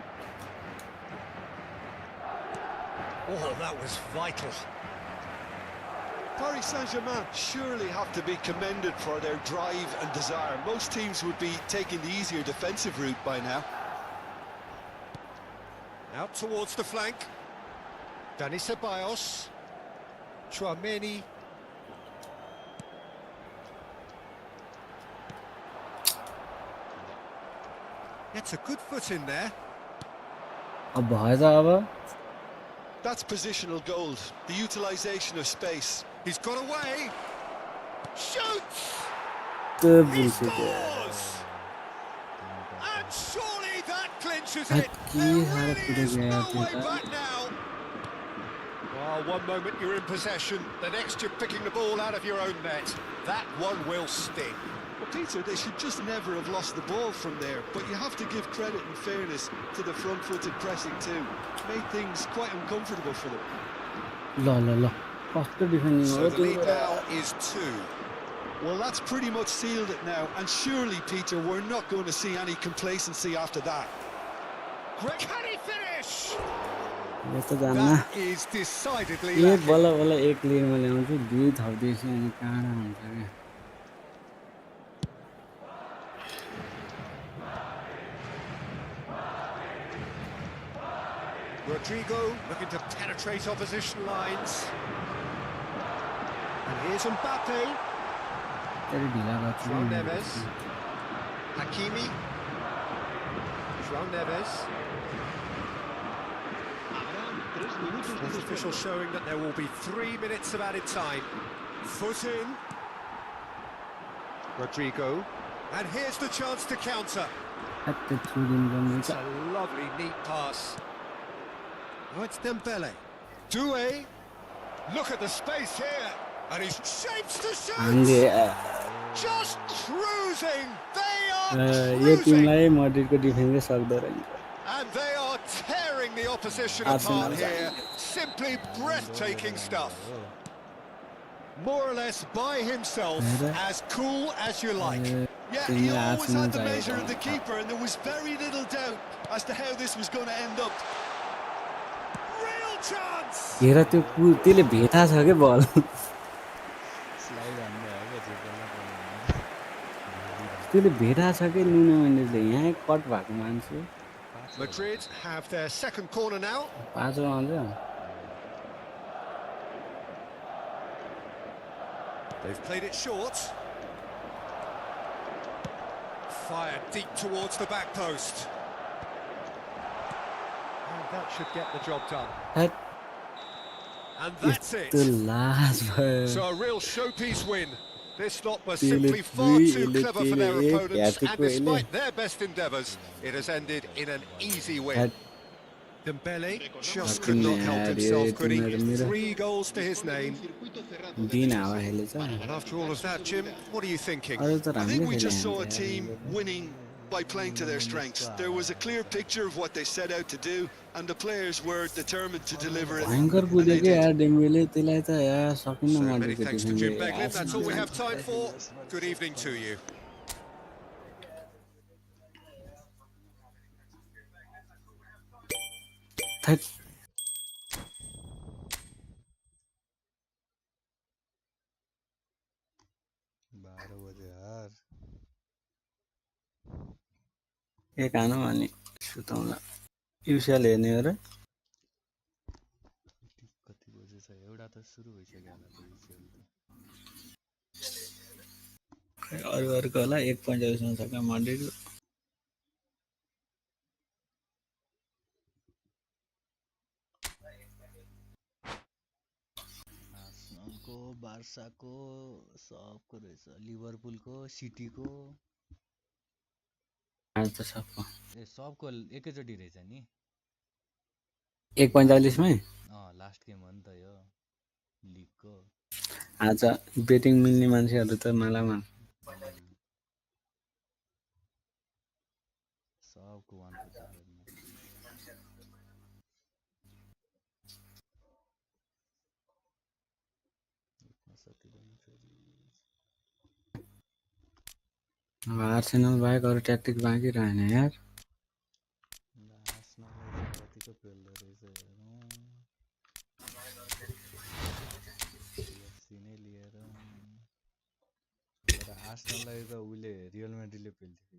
Oh, that was vital. Paris Saint-Germain surely have to be commended for their drive and desire. Most teams would be taking the easier defensive route by now. Out towards the flank. Dani Ceballos. Chouameni. Gets a good foot in there. That's positional gold, the utilisation of space. He's got away. Shoots! He scores! And surely that clinches it. They're really slipping away back now. Well, Well, one moment you're in possession, the next you're picking the ball out of your own net. That one will sting. Well, Peter, they should just never have lost the ball from there, but you have to give credit and fairness to the front-footed pressing too. Made things quite uncomfortable for them. ल कस्तो defending हो So the lead now is 2. Well, that's pretty much sealed it now, and surely, Peter, we're not going to see any complacency after that. Great. Can he finish? यो त जान्न That is decidedly एक lacking. बल्ल बल्ल एक लिडमा ल्याउँछु दुई थप्दैछु अनि कहाँ हुन्छ क्या Rodrigo looking to penetrate opposition lines. And here's Mbappe. त्यही ढिला João गर्छु Neves. Hakimi. João Neves. Sports official showing that there will be 3 minutes of added time. Foot in. Rodrigo. And here's the chance to counter. ठ्याक्कै थ्रुदिनु पर्ने It's a lovely, neat pass. Now it's Dembele. Doué. Look at the space here. And he's shapes to shoot. हामीले Just cruising. They are yo cruising. टिमलाई मड्रिडको डिफेन्सै सक्दो रहेछ And they are tearing the opposition Arsenal. apart here. Simply breathtaking stuff. More or less by himself, as cool as you like. Yeah, he always had the measure of the keeper, and there was very little doubt as to how this was going to end up. Real chance! हेर त्यो त्यसले भेटा छ क्या बल slide हान्ने हो क्या जे बल्ल बल्ल त्यसले भेटा छ कि नुनो मेन्डेसले यहाँ कट भएको मान्छे Madrid have their second corner now. पाँचौँ आउँछ They've played it short. Fired deep towards the back post. And that should get the job done. Hat And that's यस्तो it. लाज भयो So a real showpiece win. This lot was Tele simply far three, too ele clever for their tele ek, opponents, Yatik and ko ele. despite their best endeavours, it has ended in an easy win. Hat Dembele just Fucking could not help mad, himself, yeah, could he? Mira. 3 goals to his name. दिन हावा खेलेछ And after all of that, Jim, what are you thinking? अरू त I think राम्रै we just saw a खेले team winning by playing to their strengths. There was a clear picture of what they set out to do, and the players were determined to deliver it. भयङ्कर And कुद्यो they क्या did. यार Dembélé त्यसलाई त यार सकिन्न So many मड्रिडको thanks to Jim Beglin. That's all we have time for. Good evening to you. That 12 बजे यार एक हानौँ अनि सुताउँला युसिएल हेर्ने हो र कति बजे छ एउटा त सुरु भइसक्यो होला त UCL त खै अरूको होला 1.40 छ क्या मड्रिड आर्सेनलको बार्साको सबको रहेछ लिभरपुलको सिटीको आज त सबको ए सबको एकैचोटि रहेछ नि 1.45 मै लास्ट गेम हो नि त यो लिगको आज बेटिङ मिल्ने मान्छेहरू त मालामाल सबको 1% अब आर्सेनल बाहेक अरू ट्याक्टिक बाँकी रहेन यार आर्सेनललाई कतिको पेल्दो रहेछ हेरौँ पिएसजी नै लिएर तर आर्सेनललाई त उसले रियल म्याड्रिडले पेल्थ्यो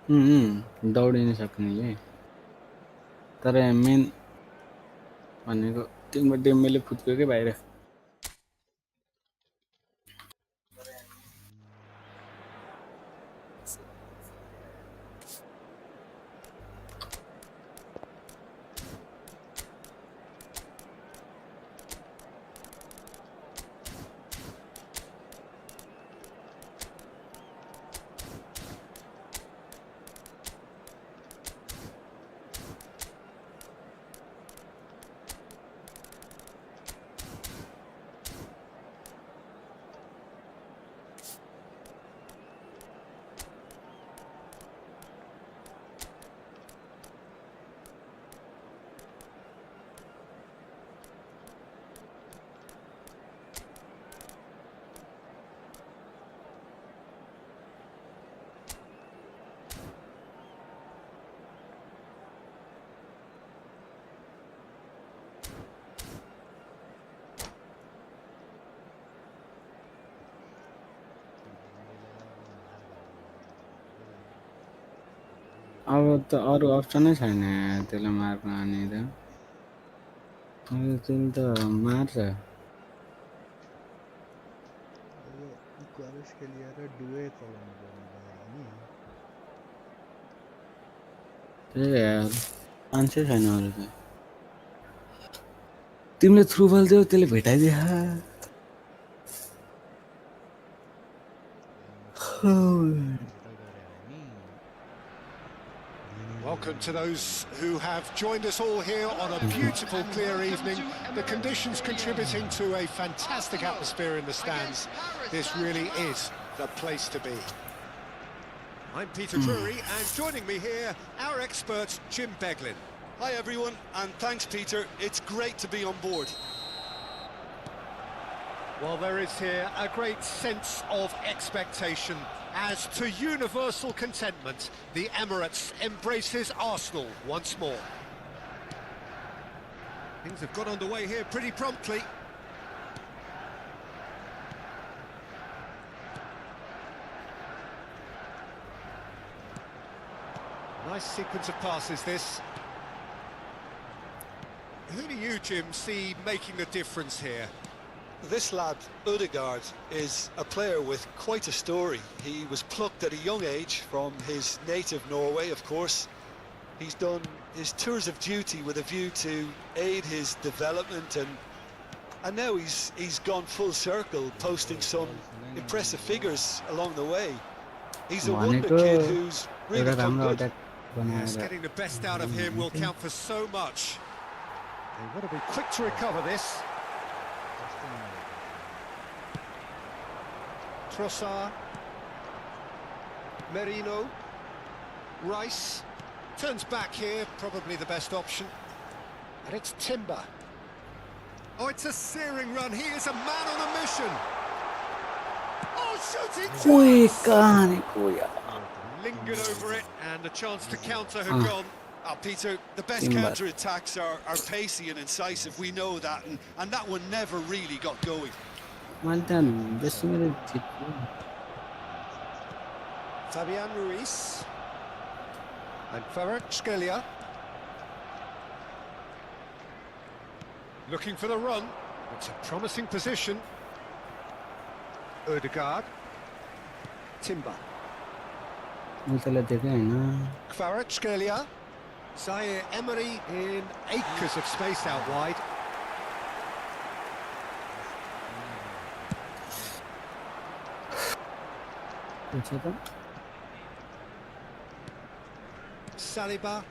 फेरि दौडिन सक्नेले तर मेन भनेको टिममा डेम्बेले फुत्क्यो के बाहिर अब त अरू अप्सनै छैन त्यसलाई मार्न आने त त्यसले त मार्छ यो इक्वारिस खेलिएर डुवे चलाउनु पर्ने भयो नि त्यही यार मान्छे छैन अरू त तिमीले थ्रुबल दियो त्यसले भेटाइदिए Welcome to those who have joined us all here on a beautiful, clear evening. The conditions contributing to a fantastic atmosphere in the stands. This really is the place to be. I'm Peter Drury, and joining me here, our expert, Jim Beglin. Hi everyone, and thanks Peter. It's great to be on board. Well, there is here a great sense of expectation as to universal contentment, the Emirates embraces Arsenal once more. Things have got underway here pretty promptly. Nice sequence of passes, this. Who do you, Jim, see making the difference here? This lad, Ødegaard, is a player with quite a story. He was plucked at a young age from his native Norway, of course. He's done his tours of duty with a view to aid his development, and now he's gone full circle, posting some impressive figures along the way. He's a wonder kid who's really come good. Yes, getting the best out of him will count for so much. They want to be quick to recover this. Trossard, Merino, Rice, turns back here, probably the best option. And it's Timber. Oh, it's a searing run, he is a man on a mission. Oh, shooting chance! Lingered over it, and the chance to counter had gone. Peter, the best counter-attacks are pacey and incisive, we know that, and that one never really got going. Well done. Fabian Ruiz and Kvaratskhelia looking for the run. It's a promising position. Ødegaard, Timber, Kvaratskhelia, Zaire Emery in acres of space out wide. Saliba.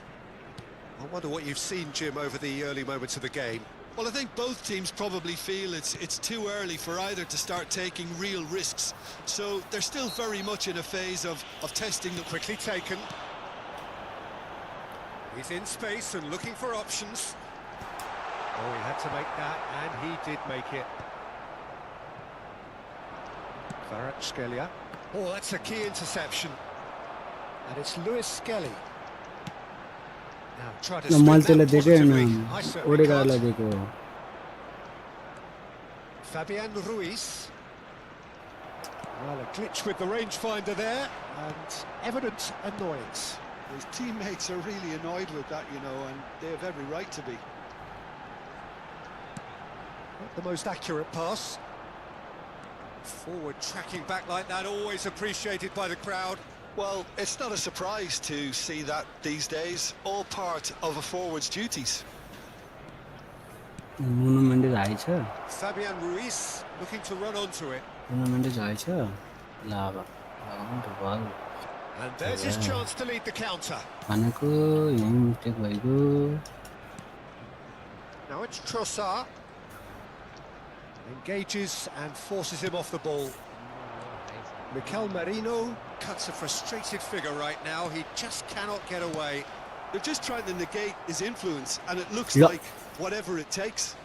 I wonder what you've seen, Jim, over the early moments of the game. Well, I think both teams probably feel it's too early for either to start taking real risks. So they're still very much in a phase of testing the... Quickly taken. He's in space and looking for options. Oh, he had to make that, and he did make it. Kvaratskhelia. Oh, that's a key interception. And it's Lewis Skelly. Now try to spin that positively. I certainly can't. Fabian Ruiz. Well, a glitch with the rangefinder there, and evident annoyance. His teammates are really annoyed with that, you know, and they have every right to be. Not the most accurate pass. Forward tracking back like that, always appreciated by the crowd. Well, it's not a surprise to see that these days, all part of a forward's duties. Fabian Ruiz looking to run onto it. And there's his chance to lead the counter. Now it's Trossard. Engages and forces him off the ball. Mikel Merino cuts a frustrated figure right now. He just cannot get away. They're just trying to negate his influence, and it looks like whatever it takes.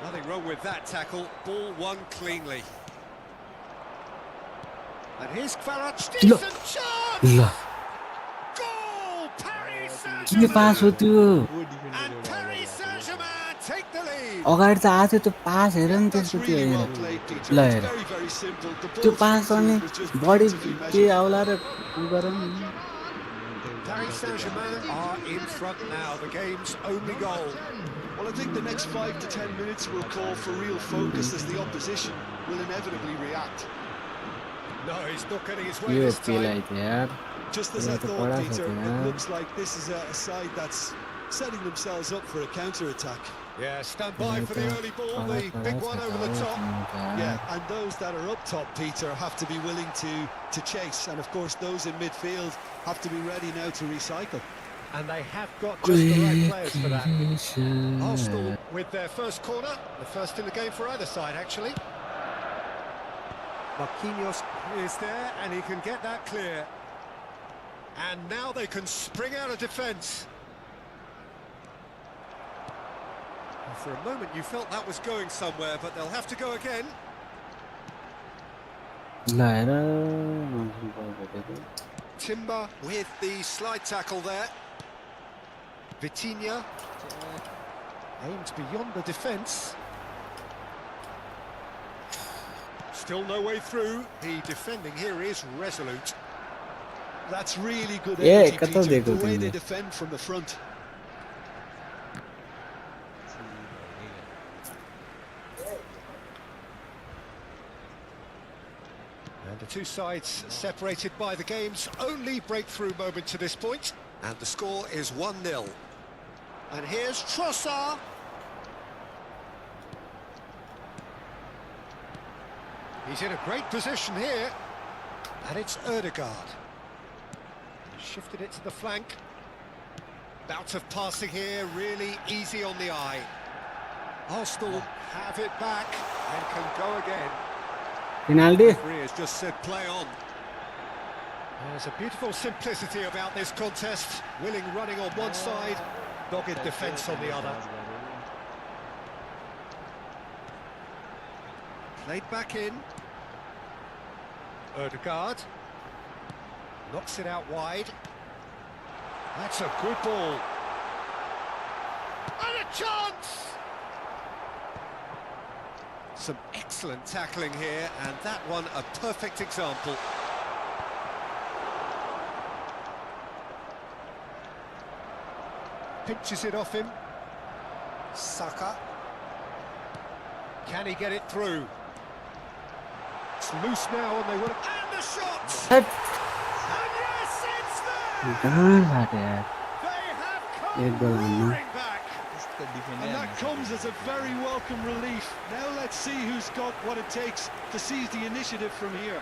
Nothing wrong with that tackle. Ball won cleanly. And here's Kvaratskhelia. Decent chance! Goal! Paris Saint-Germain! And Paris Saint-Germain take the lead. अगाडि त आएको थियो त्यो पास हेर नि That's त्यसको त्यो really हेर well played, Peter. ल It's hair very, very simple. The त्यो ball पास through गर्ने was just बडी beautifully के measured. आउला र उ गर नि Paris Saint-Germain are in front now. The game's only goal. Well, I think the next 5 to 10 minutes will call for real focus as the opposition will inevitably react. No, he's not getting his way yo this time. पेलाई थियो यार Just as I thought, Peter, it looks like this is a side that's setting themselves up for a counter-attack. Yeah, stand by for the early ball, the big one over the top. Yeah, and those that are up top, Peter, have to be willing to chase. And of course, those in midfield have to be ready now to recycle. And they have got just the right players for that. Arsenal with their first corner, the first in the game for either side, actually. Marquinhos is there, and he can get that clear. And now they can spring out of defence. For a moment you felt that was going somewhere, but they'll have to go again. ल हेर Timber with the slide tackle there. Vitinha aimed beyond the defence. Still no way through. The defending here is resolute. That's really good Yeah, energy, कता Peter, देखो the way they तिमीले defend from the front. And the two sides separated by the game's only breakthrough moment to this point. And the score is 1-0. And here's Trossard. He's in a great position here. And it's Ødegaard. Shifted it to the flank. Bout of passing here, really easy on the eye. Arsenal have it back and can go again. Penalty Referee has just said play on. There's a beautiful simplicity about this contest. Willing running on one side, dogged defence on the other. Played back in. Ødegaard knocks it out wide. That's a good ball. And a chance! Some excellent tackling here, and that one a perfect example. Pinches it off him. Saka. Can he get it through? It's loose now, and they will. And the shot! हट And yes, it's there! कहाँ भाटे यार They have एक come गोल हान्नु roaring back. And that comes as a very welcome relief. Now let's see who's got what it takes to seize the initiative from here.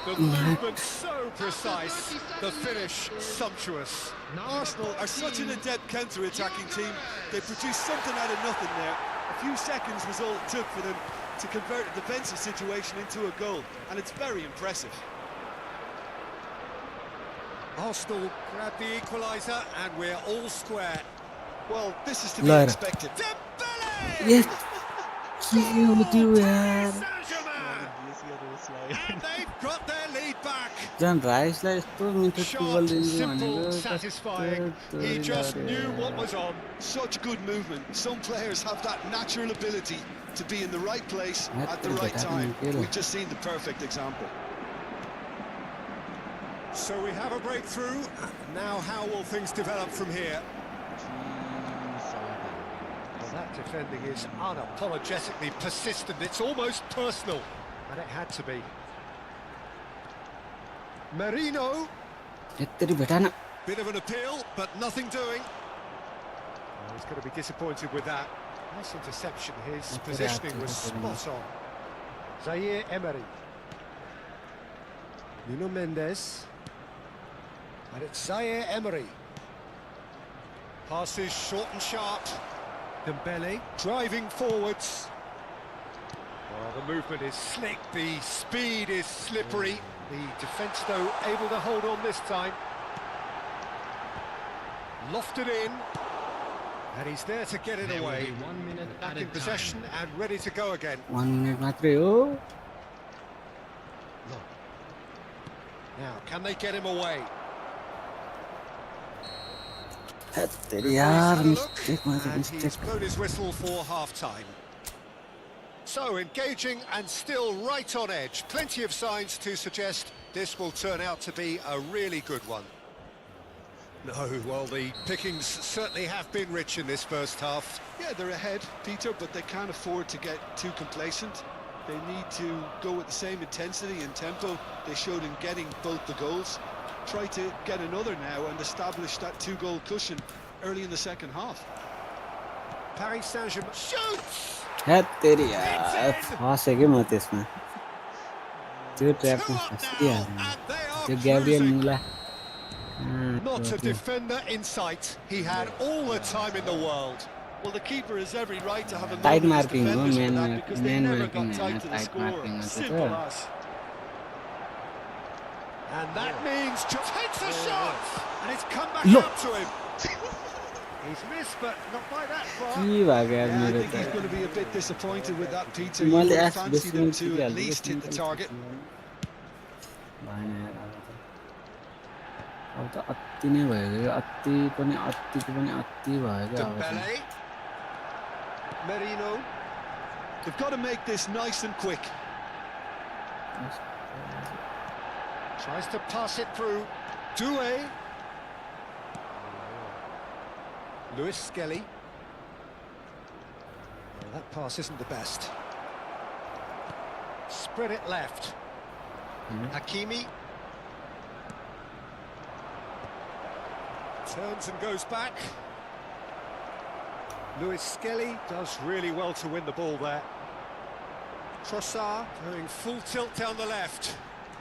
The movement so precise, the finish sumptuous. Arsenal are such an adept counter-attacking team. They produced something out of nothing there. A few seconds was all it took for them to convert a defensive situation into a goal, and it's very impressive. Arsenal grab the equaliser, and we're all square. Well, this is to be Lara. expected. Dembele! Yes के हो त्यो यार Saint-Germain! And they've got their lead back. जन राइसलाई यस्तो मिठो Sharp, tuple दिन्छु simple, भनेको satisfying. He just knew what was on. Such good movement. Some players have that natural ability to be in the right place at the right time. We've just seen the perfect example. So we have a breakthrough. Now how will things develop from here? Well, that defending is unapologetically persistent. It's almost personal. And it had to be. Merino. यत्तरी भेटान Bit of an appeal, but nothing doing. Oh, he's going to be disappointed with that. Nice interception. His positioning was spot on. Zaire Emery. Nuno Mendes. And it's Zaire Emery. Passes short and sharp. Dembele driving forwards. Well, the movement is slick, the speed is slippery. The defence, though, able to hold on this time. Lofted in. And he's there to get it away. 1 minute Back in possession and ready to go again. 1 minute मात्रै हो Now, can they get him away? तेरी Referee's यार had a look, mistake में and mistake he's blown his whistle for half-time. So engaging and still right on edge. Plenty of signs to suggest this will turn out to be a really good one. No, well, the pickings certainly have been rich in this first half. Yeah, they're ahead, Peter, but they can't afford to get too complacent. They need to go with the same intensity and tempo they showed in getting both the goals. Try to get another now and establish that two-goal cushion early in the second half. Paris Saint-Germain shoots! है तेरी यार फंसे के मत इसमें जो trap में फंस गया जो Gabriel Mula Not a defender in sight. He had all the time in the world. Well, the keeper has every right to have a tight moan at his marking हो defenders for man that because they man never marking got है tight to the tight score. Marking है Simple as. And that means just takes a shot, and it's come back Look. out to him. He's missed, but not by that far. की भाग यार Yeah, I मेरे think he's going to be a bit disappointed with that, Peter. You Well, would have yes, fancied him to basically, at least hit the target. भाइ यार अब त अति नै भयो अति पनि अतिको पनि अति भयो क्या अब Dembele. Merino. They've got to make this nice and quick. Tries to pass it through. Doué. Lewis Skelly. Well, that pass isn't the best. Spread it left. Hakimi. Turns and goes back. Lewis Skelly does really well to win the ball there. Trossard going full tilt down the left.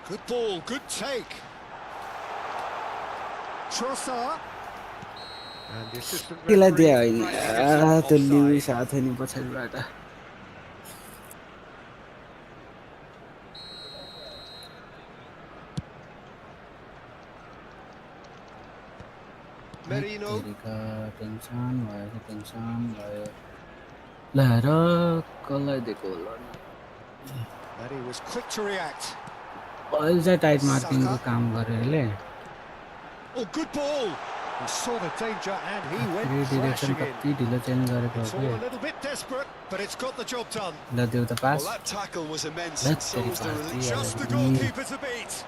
Good ball, good take. Trossard. And the assistant Qila referee दिया होइन flags it त्यो offside. लिउ साथ नि पछाडिबाट Merino. Tension भयो ल हेर कसलाई दिएको होला And he was quick to react. अहिले चाहिँ टाइट मार्किङको काम गरे अहिले Oh, good ball. He saw the danger and he went direction crashing in. कति ढिलो चेन्ज गरेको It's हो all कि a little bit desperate, but it's got the job done. ल देऊ त Well, pass that tackle was immense. Let's So take was the it release. back. Just the goalkeeper to beat.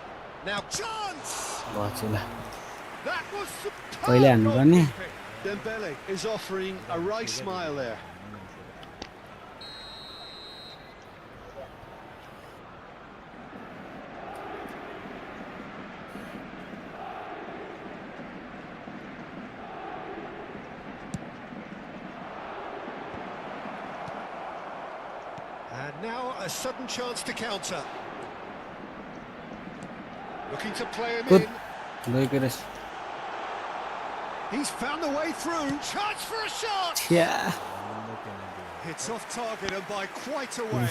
Now chance. बच्यो ल That was superb पहिले हान्नुपर्ने goalkeeping. Dembele is offering a right smile there. And now a sudden chance to counter. Looking to play him Good. in. गइकेर He's found the way through. Chance for a shot. छ्या It's off target and by quite a way.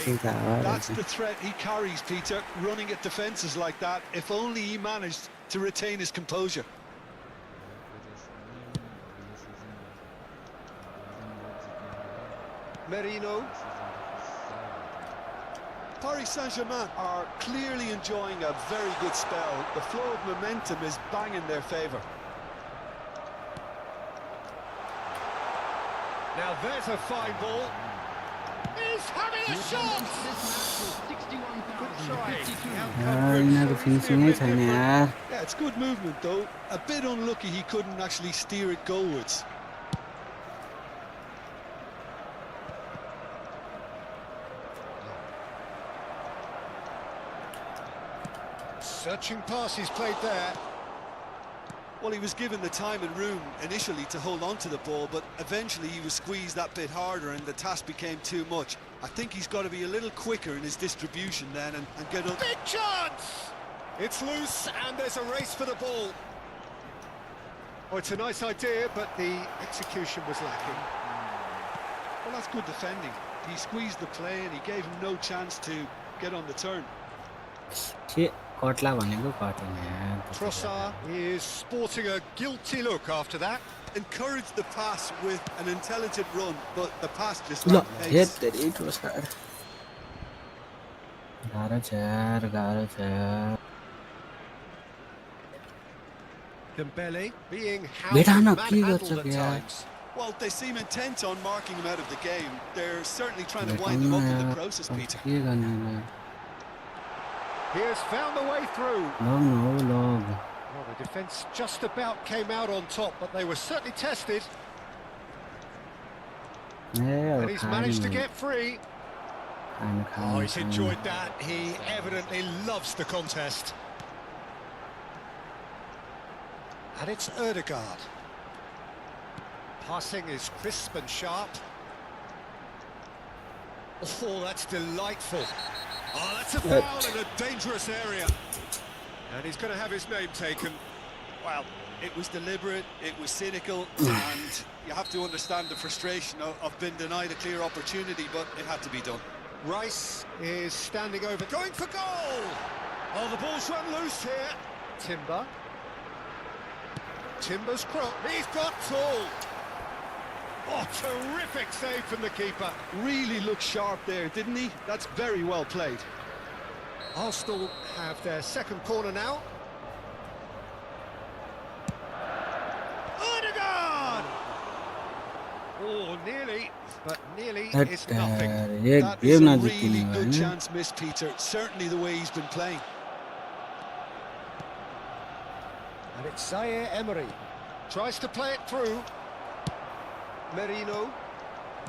That's the threat he carries, Peter, running at defences like that. If only he managed to retain his composure. Merino. Paris Saint-Germain are clearly enjoying a very good spell. The flow of momentum is bang in their favour. Now there's a fine ball. He's having a shot. Good try. The outcome यिनीहरूको proves फिनिसिङै to be a छैन bit यार Yeah, it's good movement though. A bit unlucky he couldn't actually steer it goalwards. Searching pass he's played there. Well, he was given the time and room initially to hold on to the ball, but eventually he was squeezed that bit harder and the task became too much. I think he's got to be a little quicker in his distribution then and get up. Big chance! It's loose and there's a race for the ball. Oh, it's a nice idea, but the execution was lacking. Well, that's good defending. He squeezed the play and he gave him no chance to get on the turn. छे कट्ला भनेको कटेन यार Trossard is sporting a guilty look after that. Encouraged the pass with an intelligent run, but the pass just ल lacked hate pace. तेरी ट्रोसार गाह्रो छ यार गाह्रो छ Dembele being Beta hounded, na ke manhandled garcha at yaar. times. Well, they seem intent on marking him out of the game. They're certainly trying to wind him up in the process, Peter. के गर्ने यार. He has found the way through. Long no long. Well, the defence just about came out on top, but they were certainly tested. And he's managed to get free. Oh, he's enjoyed that. He evidently loves the contest. And it's Ødegaard. Passing is crisp and sharp. Oh, that's delightful. Oh, that's a foul in a dangerous area. And he's going to have his name taken. Well, it was deliberate, it was cynical, and you have to understand the frustration of being denied a clear opportunity, but it had to be done. Rice is standing over, going for goal! Oh, the ball's run loose here. Timber. Timber's cross. He's got full. Oh, terrific save from the keeper. Really looked sharp there, didn't he? That's very well played. Arsenal have their second corner now. Ødegaard! Oh, nearly, but nearly is nothing. That is a really good chance missed, Peter. Certainly the way he's been playing. And it's Zaire Emery. Tries to play it through. Merino.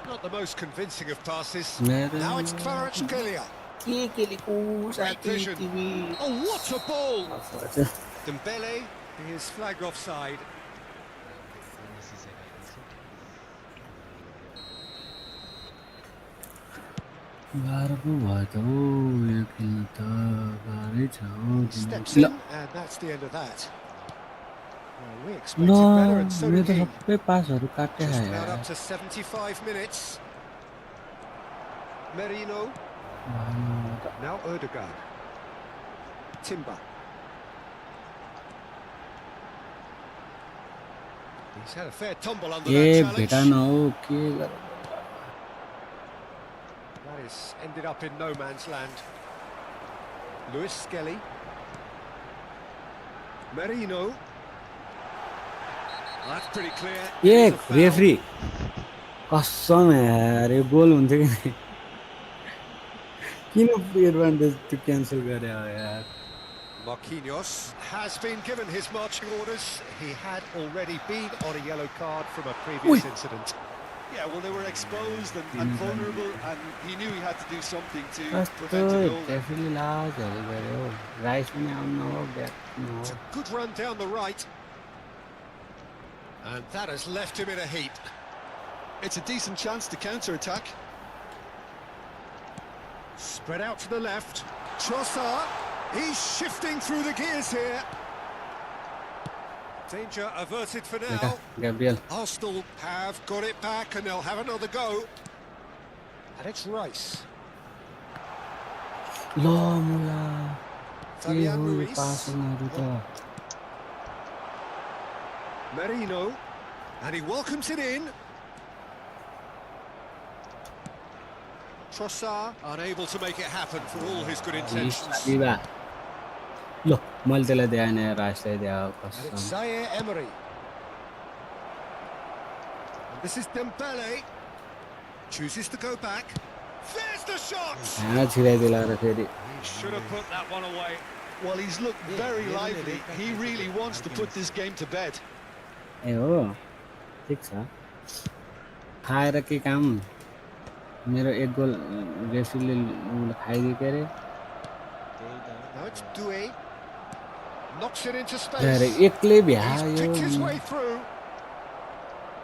Not the most convincing of passes. Now it's Kvaratskhelia. Great vision. Oh, what a ball! Dembele is flagged offside. Steps in, and that's the end of that. Well, we expected better, and so did he. Just about up to 75 minutes. Merino. Now Ødegaard. Timber. He's had a fair tumble under that challenge. That is ended up in no man's land. Lewis Skelly. Merino. That's pretty clear. ये referee कसम यार ये गोल हुन्थ्यो कि नहीं किन advantage त्यो cancel गरे यार Marquinhos has been given his marching orders. He had already been on a yellow card from a previous incident. Yeah, well, they were exposed and vulnerable, and he knew he had to do something to prevent a goal. Definitely large गरे rice पनि आउन हो back न It's a good run down the right. And that has left him in a heap. It's a decent chance to counter-attack. Spread out to the left. Trossard, he's shifting through the gears here. Danger averted for now. Gabriel Arsenal have got it back and they'll have another go. And it's Rice. ल मुला Fabian Ruiz. पासहरु त Merino. And he welcomes it in. Trossard unable to make it happen for all his good intentions. ल मैले त्यसलाई दिएन राजलाई दिए And it's कसम Zaire Emery. And this is Dembele. Chooses to go back. There's the shot! हैन छिराइदिला र फेरि He should have put that one away. Well, he's looked very lively. He really wants to put this game to bed. ए हो ठीक छ खाएर के काम मेरो एक गोल रेफरीले खाइदियो के रे Now it's Doué. Knocks it into space. अरे एक्लै He's भ्यायो picked his way through.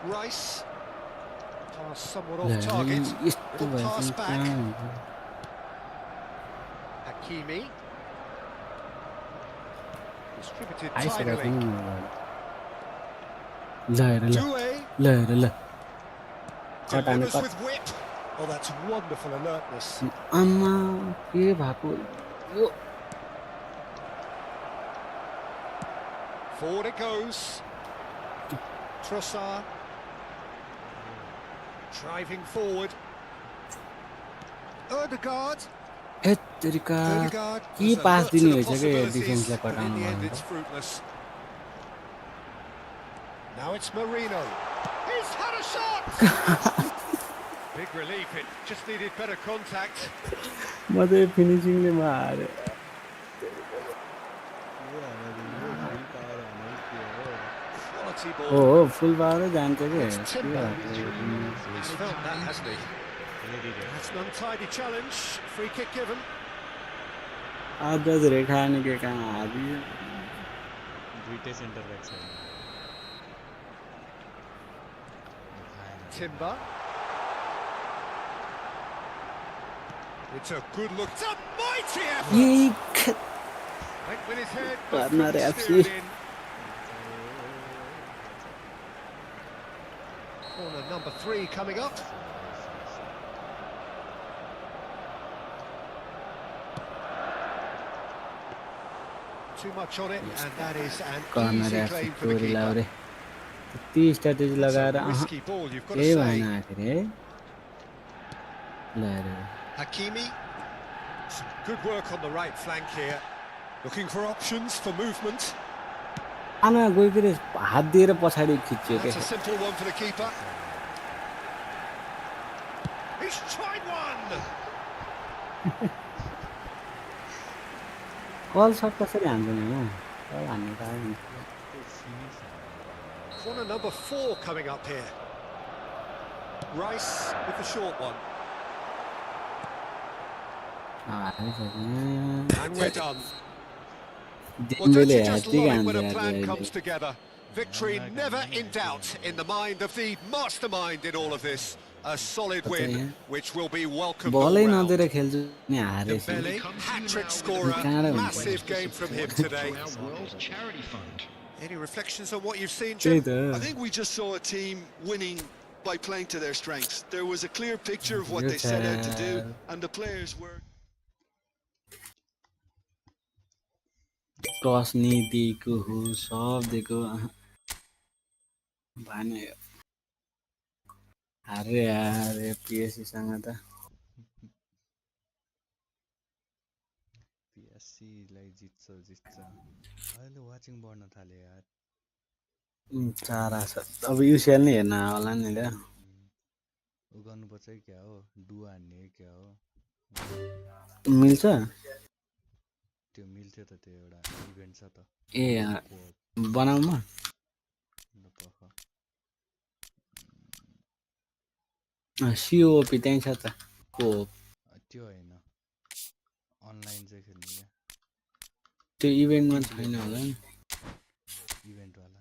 Rice. Pass somewhat off target. यस्तो Little pass भएछ back. Hakimi. Distributed आइसकेको tidily. ल हेर ल Doué. ल हेर ल कटाने Delivers with whip. Oh, that's wonderful alertness. आमा के भएको यो Forward it goes. Trossard. Driving forward. Ødegaard. ए तरिका Ødegaard के was पास alert to दिने the भइसक्यो possibilities, डिफेन्सलाई but in the end कटाउनु it's fruitless. Now it's Marino. He's had a shot! Big relief, it just needed better contact. म चाहिँ फिनिसिङले मारे ये आना चाहिए फुल पावर आना ही चाहिए Quality हो ball. हो फुल पावरै जान्छ के It's के Timber. भएको He's felt that, hasn't he? That's an untidy challenge. Free kick given. आज रेखा निके कहाँ हारियो दुईटै सेन्टर ब्याक छैन खाएन Timber. It's a good look. It's a mighty effort. यही Went with his head, but Karna couldn't ref steer it छी। in. Corner number 3 coming up. Too much on it, and that is an corner easy F claim for the चोरी keeper. Laure त्यति strategy It's लगाएर a uh risky ball, you've got to केही भएन say. आखिर है ल हेर Hakimi. Some good work on the right flank here. Looking for options for movement. आमा गइकन हात दिएर पछाडि खिच्यो That's के a simple one for the keeper. He's tried one. कल सट कसरी हान्छ नि म कल हान्नु त आयो Corner number 4 coming up here. Rice with the short one. And we're done. Well, don't Dembélé you just hat-trick love it when हान्छ a plan अहिले comes together? Victory never in doubt in the mind of the mastermind in all of this. A solid win, which will be welcomed all बलै round. नदिएर खेल्छु नि हारेछु Dembele, hat-trick scorer, massive game from him today. Any reflections on what you've seen, त्यही Jim? त I think we just saw a team winning by playing to their strengths. There was a clear picture of what they set out to do, and the players were. टस नि दिएको हो सब दिएको भने हारे हारे पिएससीसँग त पिएससीलाई जित्छ अहिले वाचिङ बढ्न थाल्यो यार चारा छ अब युसिएल नै हेर्न होला नि ल उ गर्नुपर्छ है क्या हो डु हान्ने क्या हो मिल्छ त्यो मिल्थ्यो त त्यो एउटा इभेन्ट छ त ए बनाऊ म सिओपी त्यहीँ छ त को त्यो होइन अनलाइन चाहिँ खेल्ने क्या त्यो इभेन्टमा छैन होला नि इभेन्टवाला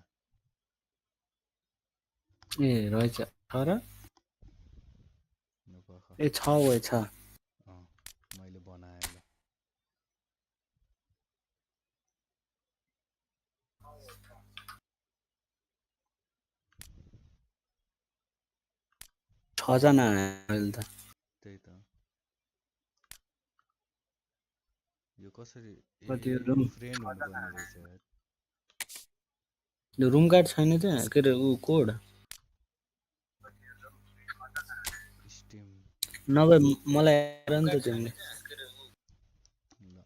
ए रहेछ छ र ए छ वे छ मैले बनाएँ ल छजना अहिले त त्यही त यो कसरी कति रुम फ्रेन्ड हुनुपर्ने रहेछ यार रुम कार्ड छैन त के अरे ऊ कोड स्टिम नभए मलाई हेर नि त तिमीले ल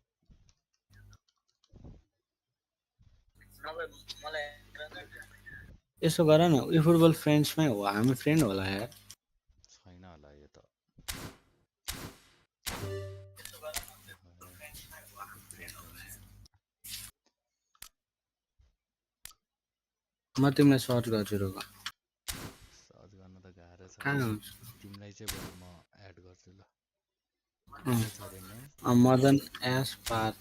यसो गर न यो फुटबल फ्रेन्ड्समै हो हामी फ्रेन्ड होला यार छैन होला यो त म तिमीलाई सर्च गर्छु रुक सर्च गर्न त गाह्रो छ कहाँ हुन्छ तिमीलाई चाहिँ बरु म एड गर्छु ल Madan S path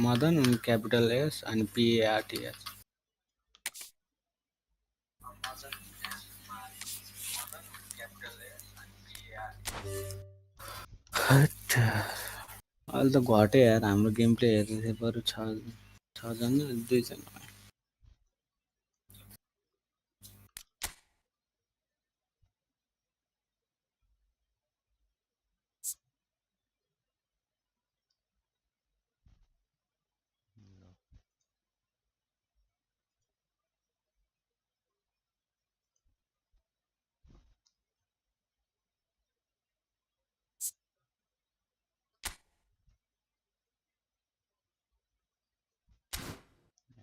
Madan capital S अनि पिएआरटिएस अहिले त घट्यो यार हाम्रो गेम प्ले हेर्ने थियो बरु छजना 2जना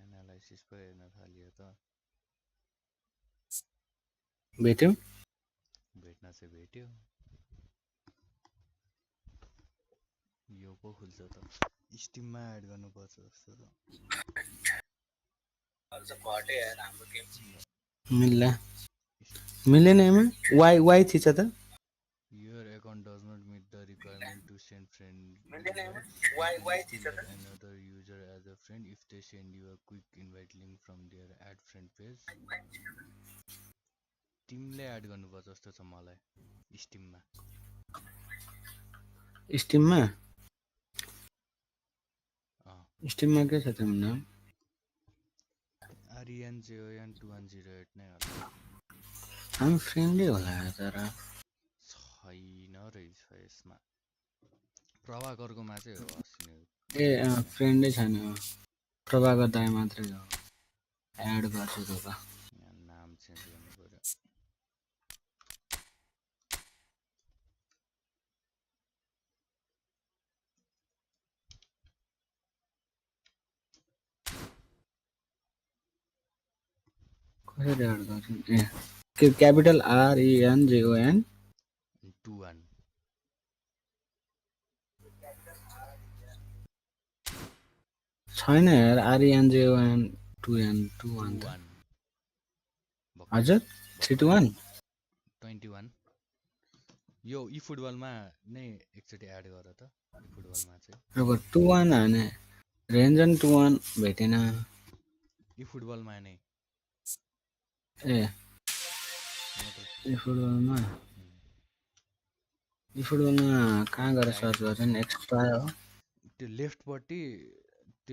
एनालाइसिस पो हेर्न थालियो त भेट्यौ भेट्न चाहिँ भेट्यो यो पो खुल्छ त स्टिममा एड गर्नुपर्छ जस्तो त मिल्ला मिलेन एमा वाइ थिच त Your account does not meet the requirement to send friend invites. You can still add another user as a friend if they send you a quick invite link from their add friend page. तिमीले add गर्नुपर्छ जस्तो छ मलाई स्टिममा स्टिममा स्टिममा के छ तिम्रो नाम RENJON2108 नै होला हामी फ्रेन्डै होला तर छैन रहेछ यसमा प्रभाकरकोमा चाहिँ हो अस्ति ए फ्रेन्डै छैन प्रभाकर दाइ मात्रै हो एड गर्छु त यहाँ नाम चेन्ज गर्नु पर्यो कसरी एड गर्छु ए के क्यापिटल RENJON 21 छैन यार RENJON 21 हजुर 321 21 यो इफुटबलमा नै एकचोटि एड गर त इफुटबलमा चाहिँ अब 21 हाने रेन्जन 21 भेटेन इफुटबलमा नै ए इफुटबलमा कहाँ गएर सर्च गर्छ नि एक्स्ट्रा हो त्यो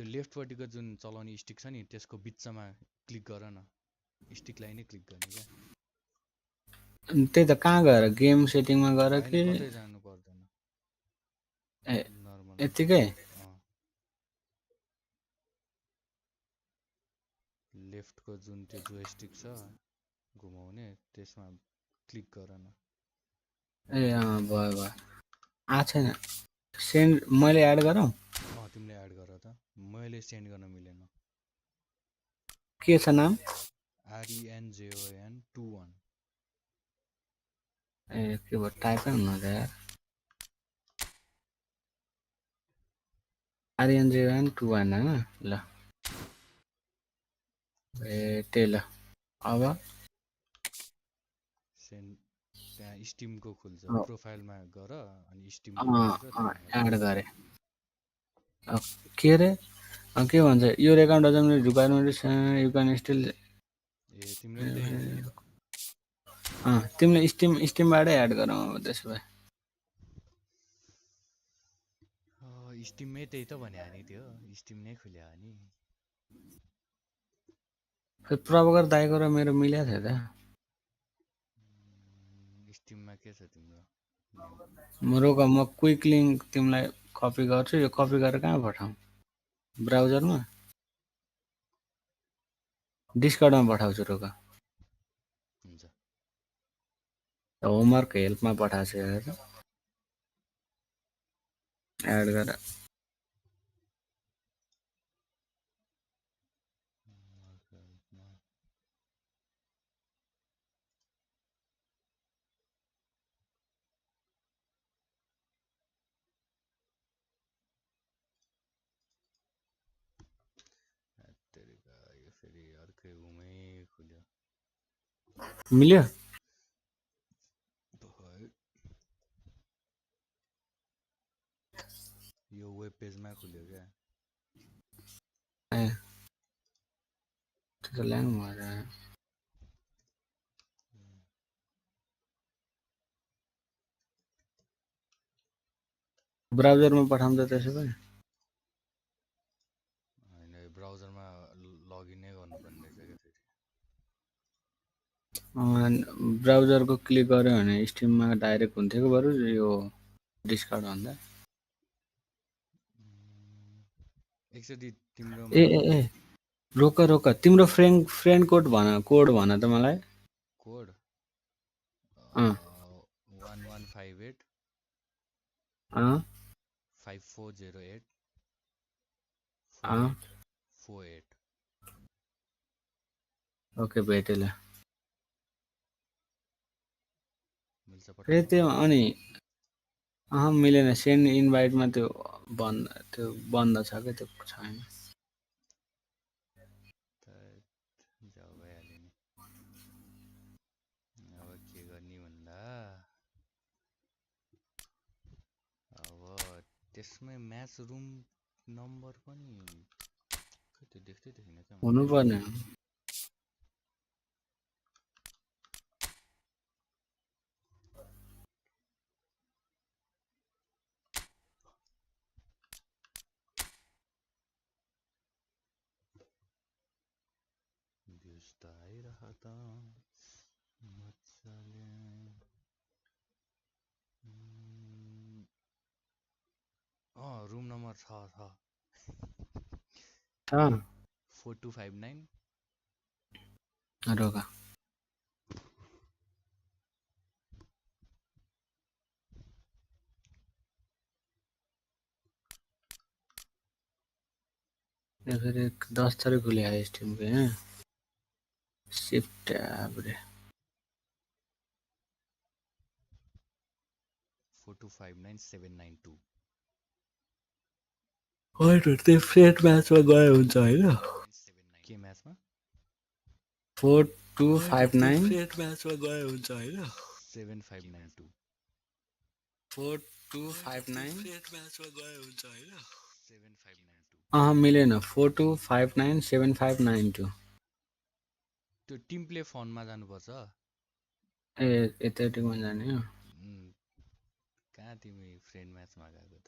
लेफ्टपट्टिको जुन चलाउने स्टिक छ नि त्यसको बिचमा क्लिक गर न स्टिकलाई नै क्लिक गर्ने क्या त्यही त कहाँ गएर गेम सेटिङमा गएर कि कतै जानु पर्दैन ए नर्मल यतिकै लेफ्टको जुन त्यो जोयस्टिक छ घुमाउने त्यसमा क्लिक गर न ए भयो छैन सेन्ड मैले एड गरौँ तिमीले एड गर त मैले सेन्ड गर्न मिलेन के छ नाम RENJON21 ए के भयो टाइपै हुनु त यार RENJON21 होइन ल ए त्यही ल अब त्यहाँ स्टिमको खुल्छ प्रोफाइलमा गर अनि स्टिमको एड गरे के अरे के भन्छ यो एकाउन्ट अझ requirement you can still a तिमीले त्यही नि तिमीले स्टिमबाटै एड गरौँ अब त्यसो भए स्टिममै त्यही त भने नि त्यो स्टिम नै खुल्या नि प्रभाकर दाइको र मेरो मिल्या थियो त स्टिममा के छ तिम्रो रोक म क्विक लिङ्क तिमीलाई कपी गर्छु यो कपी गरेर कहाँ पठाउँ ब्राउजरमा डिस्कर्डमा पठाउँछु रोक हुन्छ होमवर्क हेल्पमा पठाएको छु हेर एड गर यो फेरि अर्कै उमै खुल्यो मिल्यो यो वेब पेजमा खुल्यो क्या ए त्यो ल्याङ भएर ब्राउजरमा पठाउँदा त्यसो भए होइन ब्राउजरमा लगइन नै गर्नुपर्ने रहेछ क्या फेरि ब्राउजरको क्लिक गर्यो भने स्टिममा डाइरेक्ट हुन्थ्यो कि बरु यो डिस्कर्ड भन्दा एकचोटि तिम्रो ए रोक तिम्रो फ्रेन्ड कोड भन त मलाई कोड 1158 5408 48 ओके भेटेँ ल मिल्छ फेरि पठाउन? त्यो अनि मिलेन सेन्ड इन्भाइटमा त्यो बन्द छ क्या त्यो छैन त जाऊ भइहाल्यो नि। अब के गर्ने भन्दा अब त्यसमै म्याच रुम नम्बर पनि खै त्यो देख्दै देखिन क्या मैले। हुनुपर्ने हो भ्युज त आइरह त मजाले। रुम नम्बर छ 4259 रोग फेरि 10 थरी खुले है स्ट्रीम पे हैं शिफ्ट टैब रे 4259792 त्यो फ्रेट म्याचमा गयो हुन्छ होइन के म्याचमा 4259 फ्रेट म्याचमा गयो हुन्छ होइन 7592 4259 फ्रेट म्याचमा गयो हुन्छ होइन 7592 मिलेन 42597592 त्यो टिम प्ले फनमा जानुपर्छ। ए यतै टिममा जाने हो कहाँ तिमी फ्रेन्ड म्याचमा गएको त?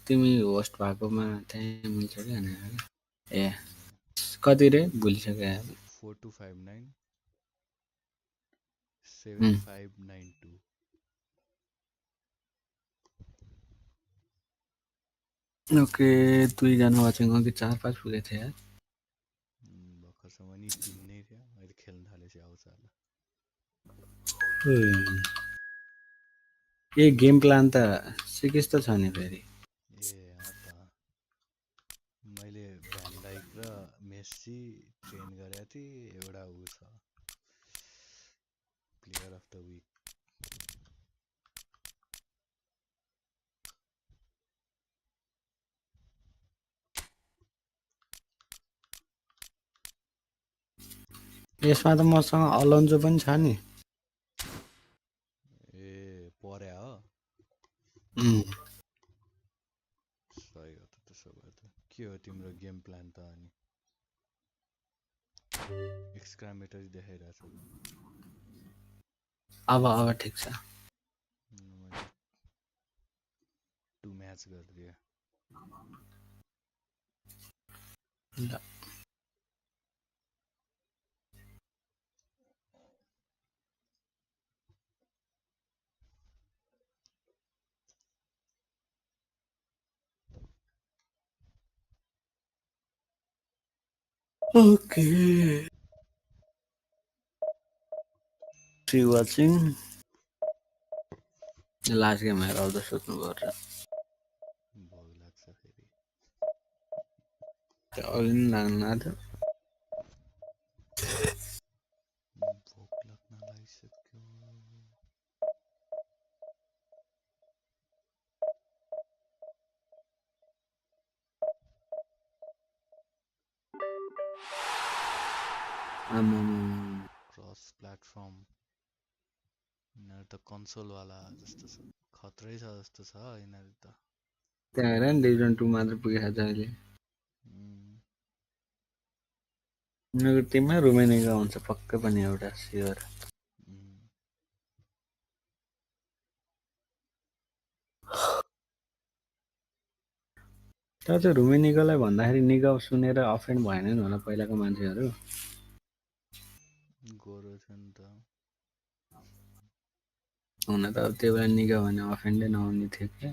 तिमी होस्ट भएकोमा त्यहाँ मिल्छ कि भनेर ए कति रे भुलिसके 4259 7592 ओके 2 जना वाचिङ हो कि 4-5 पुगेको थियो यार भर्खरसम्म नि 3 नै थियो। अहिले खेल्न थालेपछि आउँछ होला। ए गेम प्लान त सिकिस्त छ नि फेरि ए त मैले भ्यान डाइक र मेस्सी ट्रेन गरेको थिएँ। एउटा ऊ छ प्लेयर अफ द विक। यसमा त मसँग अलोन्जो पनि छ नि ए पर्या हो सही हो त। त्यसो भए त के हो तिम्रो गेम प्लान त? अनि एक्सक्रामेटरी देखाइरहेछ त। अब ठिक छ मैले 2 म्याच गरिदिएँ। ल ओके सी वाचिङ लास्ट गेम हेर आउँदा सोध्नु पर्छ भोग लाग्छ फेरि। अघि नि लाग्नु लाग्यो भोक लाग्न लागिसक्यो। क्रस प्लेटफर्म यिनीहरू त कन्सोलवाला जस्तो छ। खत्रै छ जस्तो छ यिनीहरू त। त्यहाँ हेर नि डिभिजन 2 मात्र पुगेको छ अहिले उनीहरूको टिममा रुमेनियाको हुन्छ पक्कै पनि एउटा स्योर तर त्यो रुमेनियाकोलाई भन्दाखेरि निगा सुनेर अफेन्ड भएन नि होला पहिलाको मान्छेहरू गोरो छ नि त। हुन त अब त्यो बेला निगा भने अफेन्डै नहुने थियो क्या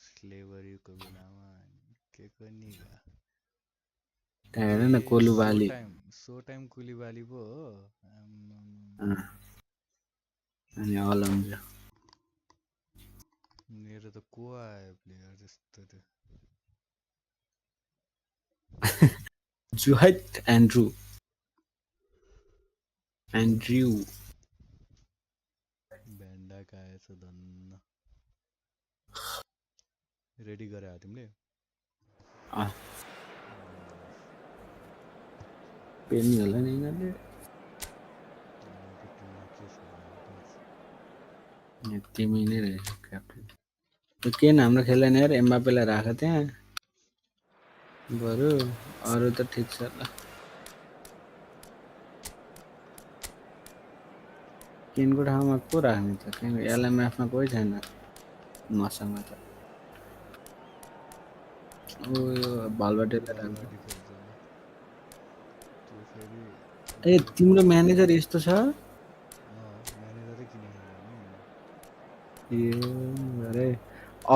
स्लेभरीको बेलामा के को निगा। त्यहाँ हेर न कोलुबाली सो टाइम कुलिबाली पो हो। अनि अलोन्जो मेरो त को आयो प्लेयर जस्तो त्यो जुहाइट एन्ड्रु एन्ड्रयू ब्यान्डा काएछ धन्न रेडी गरे हो तिमीले पेनी होला नि यिनीहरूले यिनीहरूको टिममा के छ तिमी नै रहेछ क्याप्टेन त्यो केन हाम्रो खेल्दैन यार एम्बापेलाई राख त्यहाँ बरु अरू त ठिक छ ल केनको ठाउँमा को राख्ने त किन एलएमएफमा कोही छैन मसँग त ओ यो भालबाटेलाई राख्नु त्यो फेरि ए तिम्रो म्यानेजर यस्तो छ म्यानेजरै किनेको नि ए अरे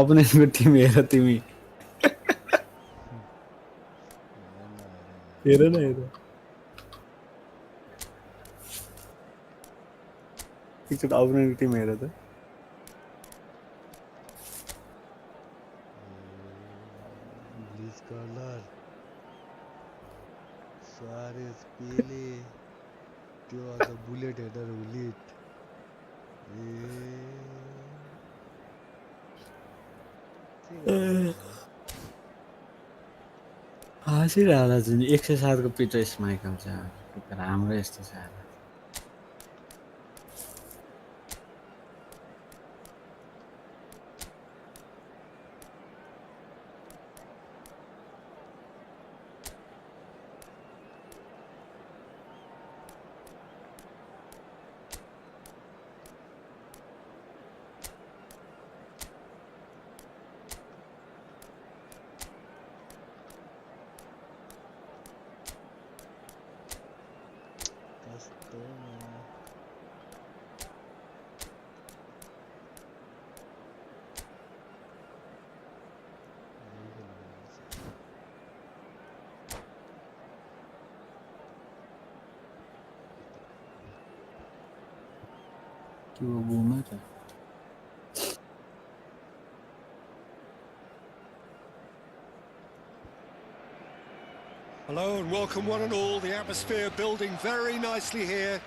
अपोनेन्टको टिम हेर तिमी हेर न हेर एकचोटि अपोनेन्टको टिम हेर त ब्लिच कलर सुआरेज पेले त्यो अझ बुलेट हेडर हुलिट हाँसिरहेला जुन 107 को पिटर स्माइकल छ राम्रो यस्तो छ त्यो बुमा त Hello and welcome one and all. The atmosphere building very nicely here.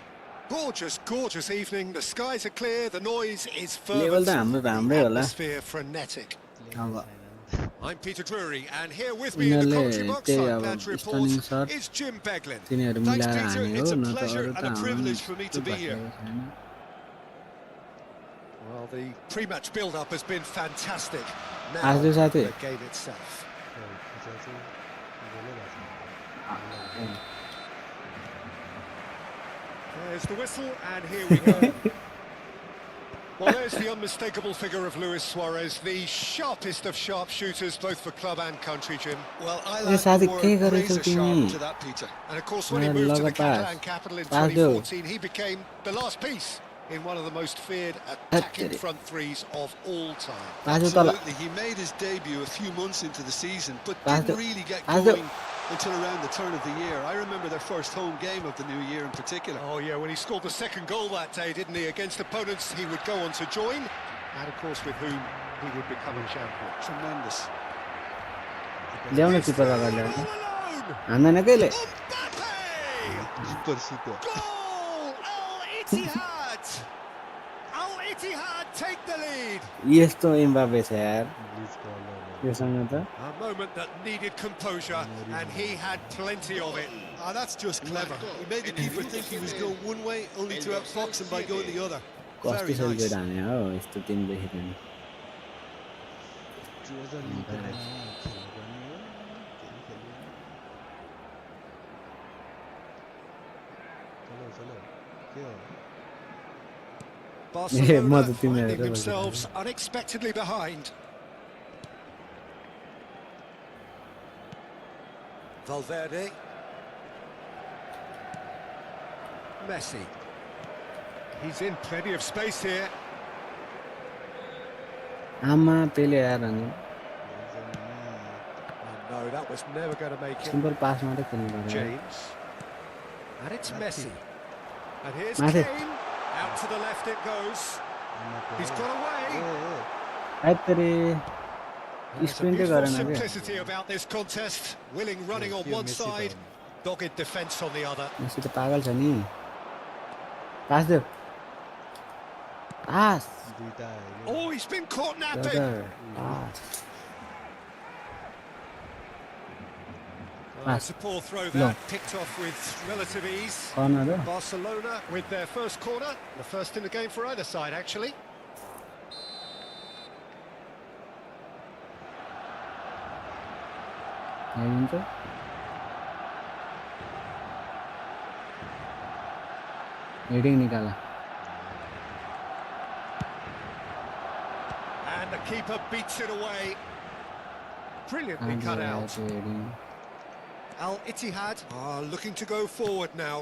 Gorgeous, gorgeous evening. The skies are clear, the noise is fervent, the atmosphere frenetic. I'm Peter Drury, and here with me in the commentary box, I'm glad to report, is Jim Beglin. Thanks, Peter. It's a pleasure and a privilege for me to be here. Well, the pre-match build-up has been fantastic. Now, the game itself. There's the whistle, and here we go. Well, there's the unmistakable figure of Luis Suarez, the sharpest of sharpshooters, both for club and country, Jim. Well, I like the word razor sharp to that, Peter. And of course, when he moved to the Catalan capital in 2014, he became the last piece in one of the most feared attacking front threes of all time. Absolutely, he made his debut a few months into the season, but didn't really get going until around the turn of the year. I remember their first home game of the new year in particular. Oh yeah, when he scored the second goal that day, didn't he? Against opponents he would go on to join, and of course with whom he would become a champion. Tremendous. Goal! Al-Ittihad! Al-Ittihad take the lead. Yes, to Mbappe छ यार योसँग त A moment that needed composure, and he had plenty of it. Ah, that's just clever. He made the keeper think he was going one way, only to outfox him by going the other. कस्तो celebrate हाने हो यस्तो Tim देखेन Barcelona finding themselves unexpectedly behind. Valverde. Messi. He's in plenty of space here. आमा पेले यार अनि No, that was never going to make it. Simple pass मात्रै खेल्नु पर्यो James. And it's Messi. And here's Messi. Kane. Out to the left it goes. He's got away. आइतरे There's a beautiful simplicity about this contest. Willing running on one side, dogged defence on the other. Messi त पागल छ नि Pass the pass. दुईटा हेऱ्यो Oh, he's been caught napping. Brother, pass. Oh, it's a poor throw No. that, picked off with relative ease. Corner हो Barcelona with their first corner, the first in the game for either side, actually. हेरिन्छ heading निकाला And the keeper beats it away. Brilliantly And cut out. Heading Al Ittihad are looking to go forward now.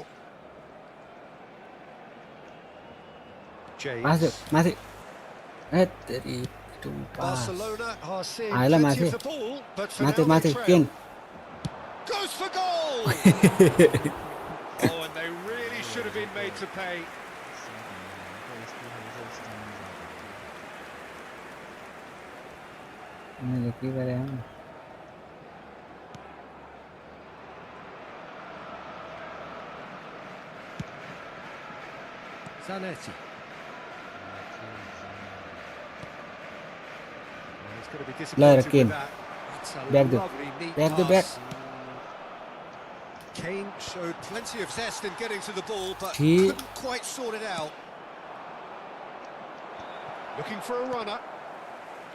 Pass James. माथि ए Terry to pass Barcelona are seeing Aila plenty Mati. of the ball, but for माथि now माथि they can trail. Goes for goal! Oh, and they really should have been made to pay. मैले के गरे Zanetti. He's going to be disappointed Kane. with that. It's a Back the- lovely, neat back the pass. Kane showed plenty of zest in getting to the ball, but He- couldn't quite sort it out. Looking for a runner.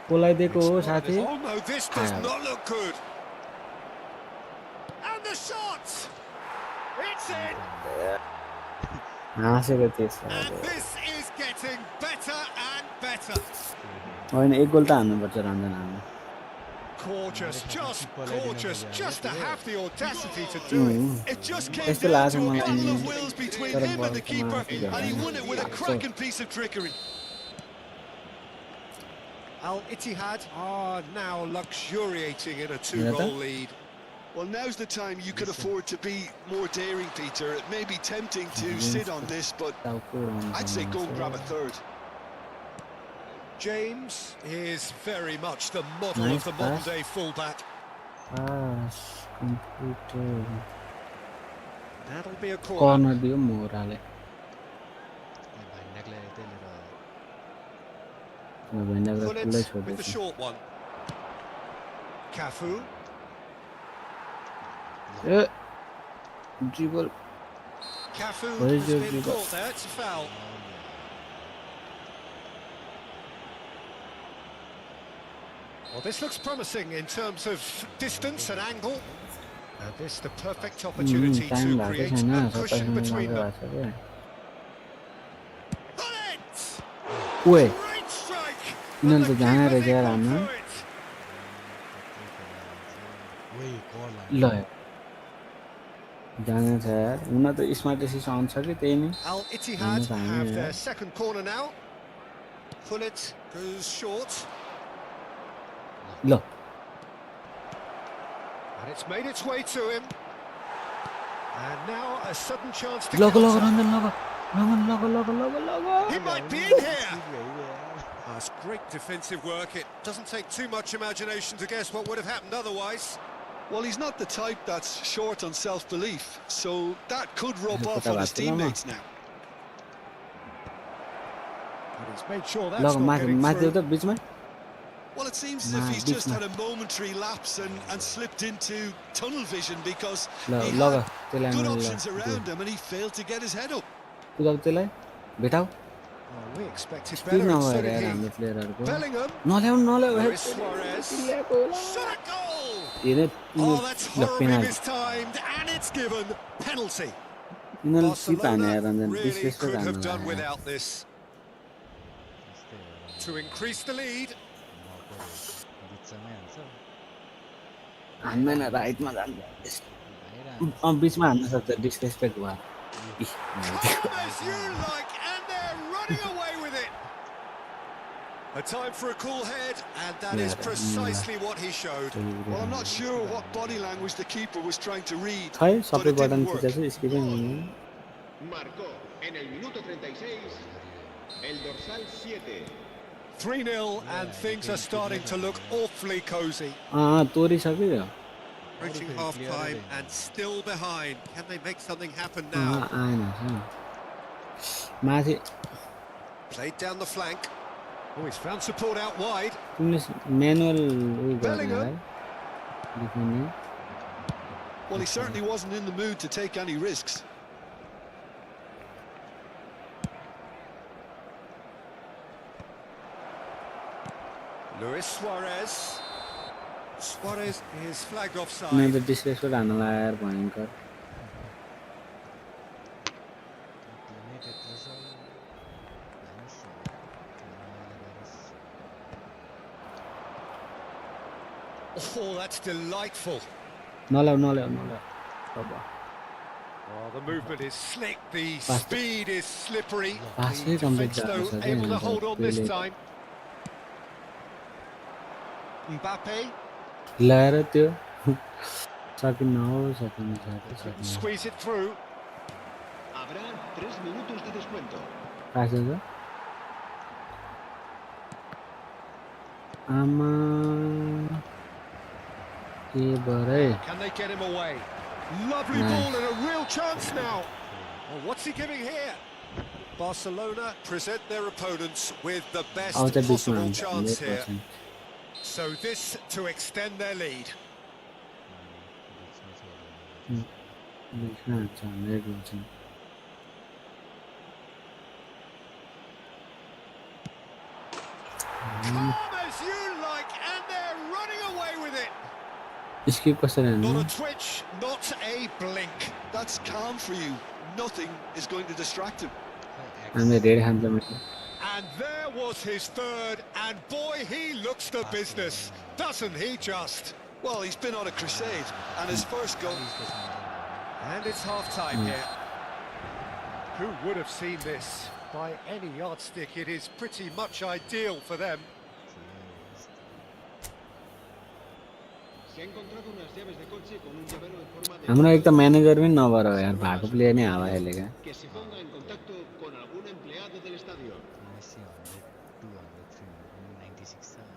बोलाइदिएको हो साथी Oh no, this does Ah. not look good. And the shot! It's in! हाँसेको थिएछ And this is getting better and better. होइन एक goal त हान्नुपर्छ रञ्जन हान्नु Gorgeous, just gorgeous, just to have the audacity to do it. It just came त्यस्तो down लाग्छ to a मलाई battle नि of wills between तर him and the बलको keeper, माथि and he झर्दैन। won it with a cracking piece of trickery. Al Ittihad are now luxuriating in a two-goal lead. Well, now's the time you could afford to be more daring, Peter. It may be tempting to sit on this, but टाउको I'd say go and grab a third. James is very much the model Nice of the pass. modern-day fullback. Pass computer That'll be a corner. Corner दियो मोराले भाइन्डाकलाई त्यही लिएर भन्दा खुल्लै Gullit with the छोड्दैछ short one. Cafu. ए dribble Cafu What is has your been dribble? caught there. It's a foul. Well, this looks promising in terms of distance and angle. This the perfect opportunity time to भएको create छैन a 27 cushion minute between मात्रै them. भएको छ Gullit! क्या ओए Great strike! यिनीहरू But त the जाने keeper रहेछ यार didn't हाम्रो go through it. वही कल ल जाने छ यार हुन त स्मार्ट एसिस आउँछ कि त्यही नै Al Ittihad Nice, have yeah. their second corner now. Gullit goes short. ल And it's made its way to him. And now a sudden chance to लग लग counter. रञ्जन लग रञ्जन लग लग लग लग He might be in here. ठीक भइगयो यार That's great defensive work. It doesn't take too much imagination to guess what would have happened otherwise. Well, he's not the type that's short on self-belief, so that could rub off on his Barcelona. teammates now. And he's made sure लग that's not माथि getting माथि through. त बिचमा Well, it seems as Nah, if he's big just man. had a momentary lapse and slipped into tunnel vision because ल he लग had त्यसलाई good मैले options around him and he failed to get his head up. कुदाउ त्यसलाई भेटाउ Oh, we expected speed better, and so नभएर did यार he. हाम्रो प्लेयरहरूको Bellingham. नल्याउ नल्याउ There hey, is Suarez. ल्याएको होला। Shot a goal! Here Oh, that's ल horribly penalty mistimed, and it's given penalty. यिनीहरूले chip हाने यार Barcelona रञ्जन really डिस्रेसपेक्ट could हान्नु have done लाग्यो यार। without this. To increase the lead. बिचमै हान्छ हान्दैन राइटमा जान्छ बाहिर अँ बिचमा हान्न सक्छ डिस्रेसपेक्ट भयो इस, Calm as you like, and they're running away with it. A time for a cool head, and that is precisely what he showed. Well, I'm not sure what body language the keeper was trying to read, खै but सबै it button didn't work. थिचेको छु स्किपै हुँदैन Marcó en el minuto 36 el dorsal 7. 3-0, and things are starting to look awfully cosy. Uh तोरिसक्यो Approaching half-time and still behind. Can they make something happen uh now? आएन माथि Played down the flank. Oh, he's found support out wide. तिमीले manual उयो गर्ने Bellingham. है देखाउने Well, he certainly wasn't in the mood to take any risks. Luis Suarez. Suarez is flagged मैं offside. तो डिस्रेस्पेक्ट हान्न लाग्यो यार भयङ्कर तिमी त्यत्रो छ हानिस् Oh, that's delightful. नल्याउ अब Oh, the movement is slick. The Pass. speed is slippery. Pass The it on the defence, though, ground, able to so hold on this really- time. Mbappe ल्याएर त्यो सकिन्न हो सकिन्छ couldn't squeeze it through. Habrá 3 minutos de descuento. पासेछ आमा के भरे Can they get him away? Lovely Nice. ball and a real chance now. Oh, what's he giving here? Barcelona present their opponents with the best आउँछ बिचमा possible हुन्छ chance here. 100% So this to extend their lead. बिचमा हुन्छ 100% Calm as you like, and they're running away with it. Skip कसरी Not हान्नु a twitch, not a blink. That's calm for you. Nothing is going to distract him. हामीले धेरै खान्छ मैले And there was his third, and boy, he looks the business, doesn't he just? Well, he's been on a crusade, and his first goal. And it's half-time here. Who would have seen this? By any yardstick, it is pretty much ideal for them. Se ha encontrado unas llaves de coche con un llavero en forma de... हाम्रो एक त manager पनि नभएर हो यार भएको player नै हावा अहिले क्या Que se ponga en contacto con algún empleado del estadio. Messi 100, 200, 300, 96 छ 95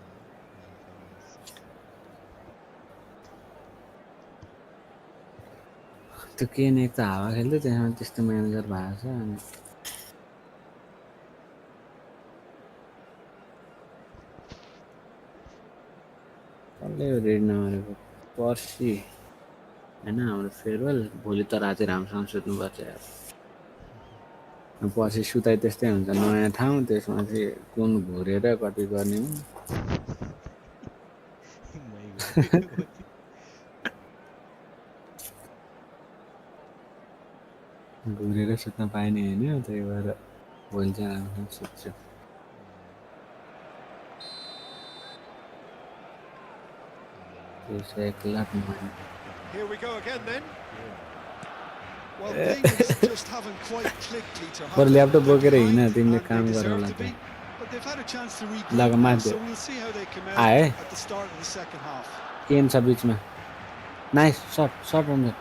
त्यो के नै एक त हावा खेल्थ्यो त्यसमा त्यस्तो म्यानेजर भएको छ अनि कसले रेड नगरेको पर्सि होइन हाम्रो फेयरवेल भोलि त राति राम्रोसँग सुत्नुपर्छ यार पछि सुताइ त्यस्तै हुन्छ नयाँ ठाउँ त्यसमा चाहिँ कुन घुरेर कति गर्ने हो घुरेर सुत्न पाइने होइन त्यही भएर भोलि चाहिँ राम्रोसँग सुत्छु त्यसो एक lakh Here we go again then. Well, things just haven't quite clicked, Peter. पर have ल्यापटप they? बोकेर They're हिँड behind, तिमीले and काम they गर deserve होला to be, त but they've had a chance to Like regroup a now, man so did. we'll see how they come Aye. out at the start of the second half. Kane छ बिचमा nice short रन्छ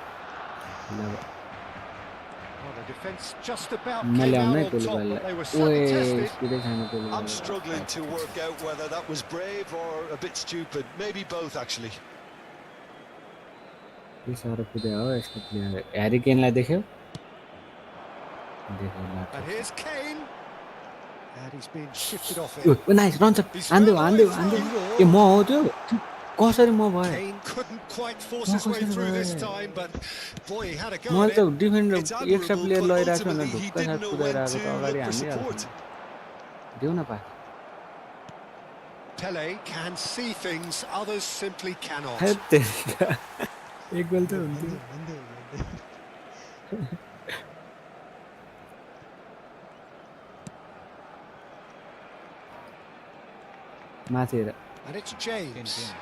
Well, the defence just about म came ल्याउनु out है on top, पुलुबाललाई but they were ओए certainly tested. स्पिडै छैन I'm पुलुबाल struggling to work out whether that was brave or a bit stupid. Maybe both, actually. के साह्रो कुदे हो यसको प्लेयर ह्यारी केनलाई देख्यौ देख्यौ And here's Kane. And he's been shifted off it. Nice रन्छ हान्देऊ हान्देऊ हान्देऊ ए म हो त्यो कसरी म भए Kane couldn't quite force his way through this time, but boy, he had a go मैले at त it. Defender It's extra admirable, player but लगिरहेको छु ultimately भने he ढुक्क साथ didn't know कुदेर when आएको to त अगाडि look for हान्दिहाल्छ support. देऊ न पा Pele can see things others simply cannot. Hat trick एक गोल त हुन्थ्यो माथि हेर And it's James.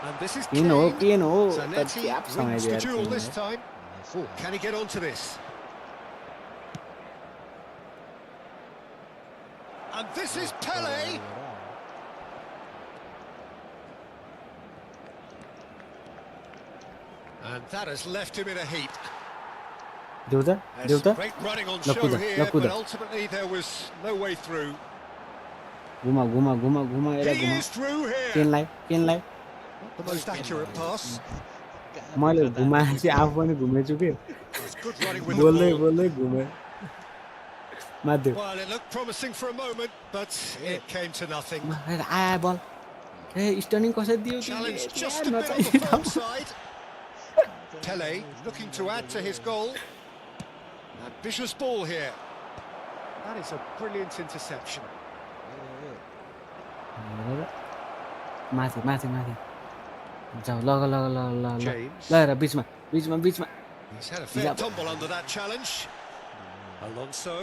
And this is किन हो Kane. किन हो त Zanetti क्याप wins समाइदियो the यार duel this किनलाई। time. Oh, can he get onto this? And this is Pele. And that has left him in a heap. देऊ त देऊ There's त great running on La show Cuda, here, La but Cuda. ultimately there was no way through. घुमा घुमा घुमा घुमा यसलाई He घुमा is through here. केनलाई The most accurate pass. मैले घुमाएपछि आफू पनि घुमेछु कि That's good running with the बोल्दै ball. बोल्दै घुमे माथि Well, it looked promising for a moment, but it came to nothing. आया बल ए स्टर्निङ कसरी दियो Challenge तिमीले just यार a bit on the नचाहिने firm ठाउँमा side. Pele looking to add to his goal. Ambitious ball here. That is a brilliant interception. माथि माथि माथि जाऊ लग लग लग लग ल James. ल हेर बिचमा बिचमा बिचमा He's had a fair Yeah. tumble under that challenge. Alonso.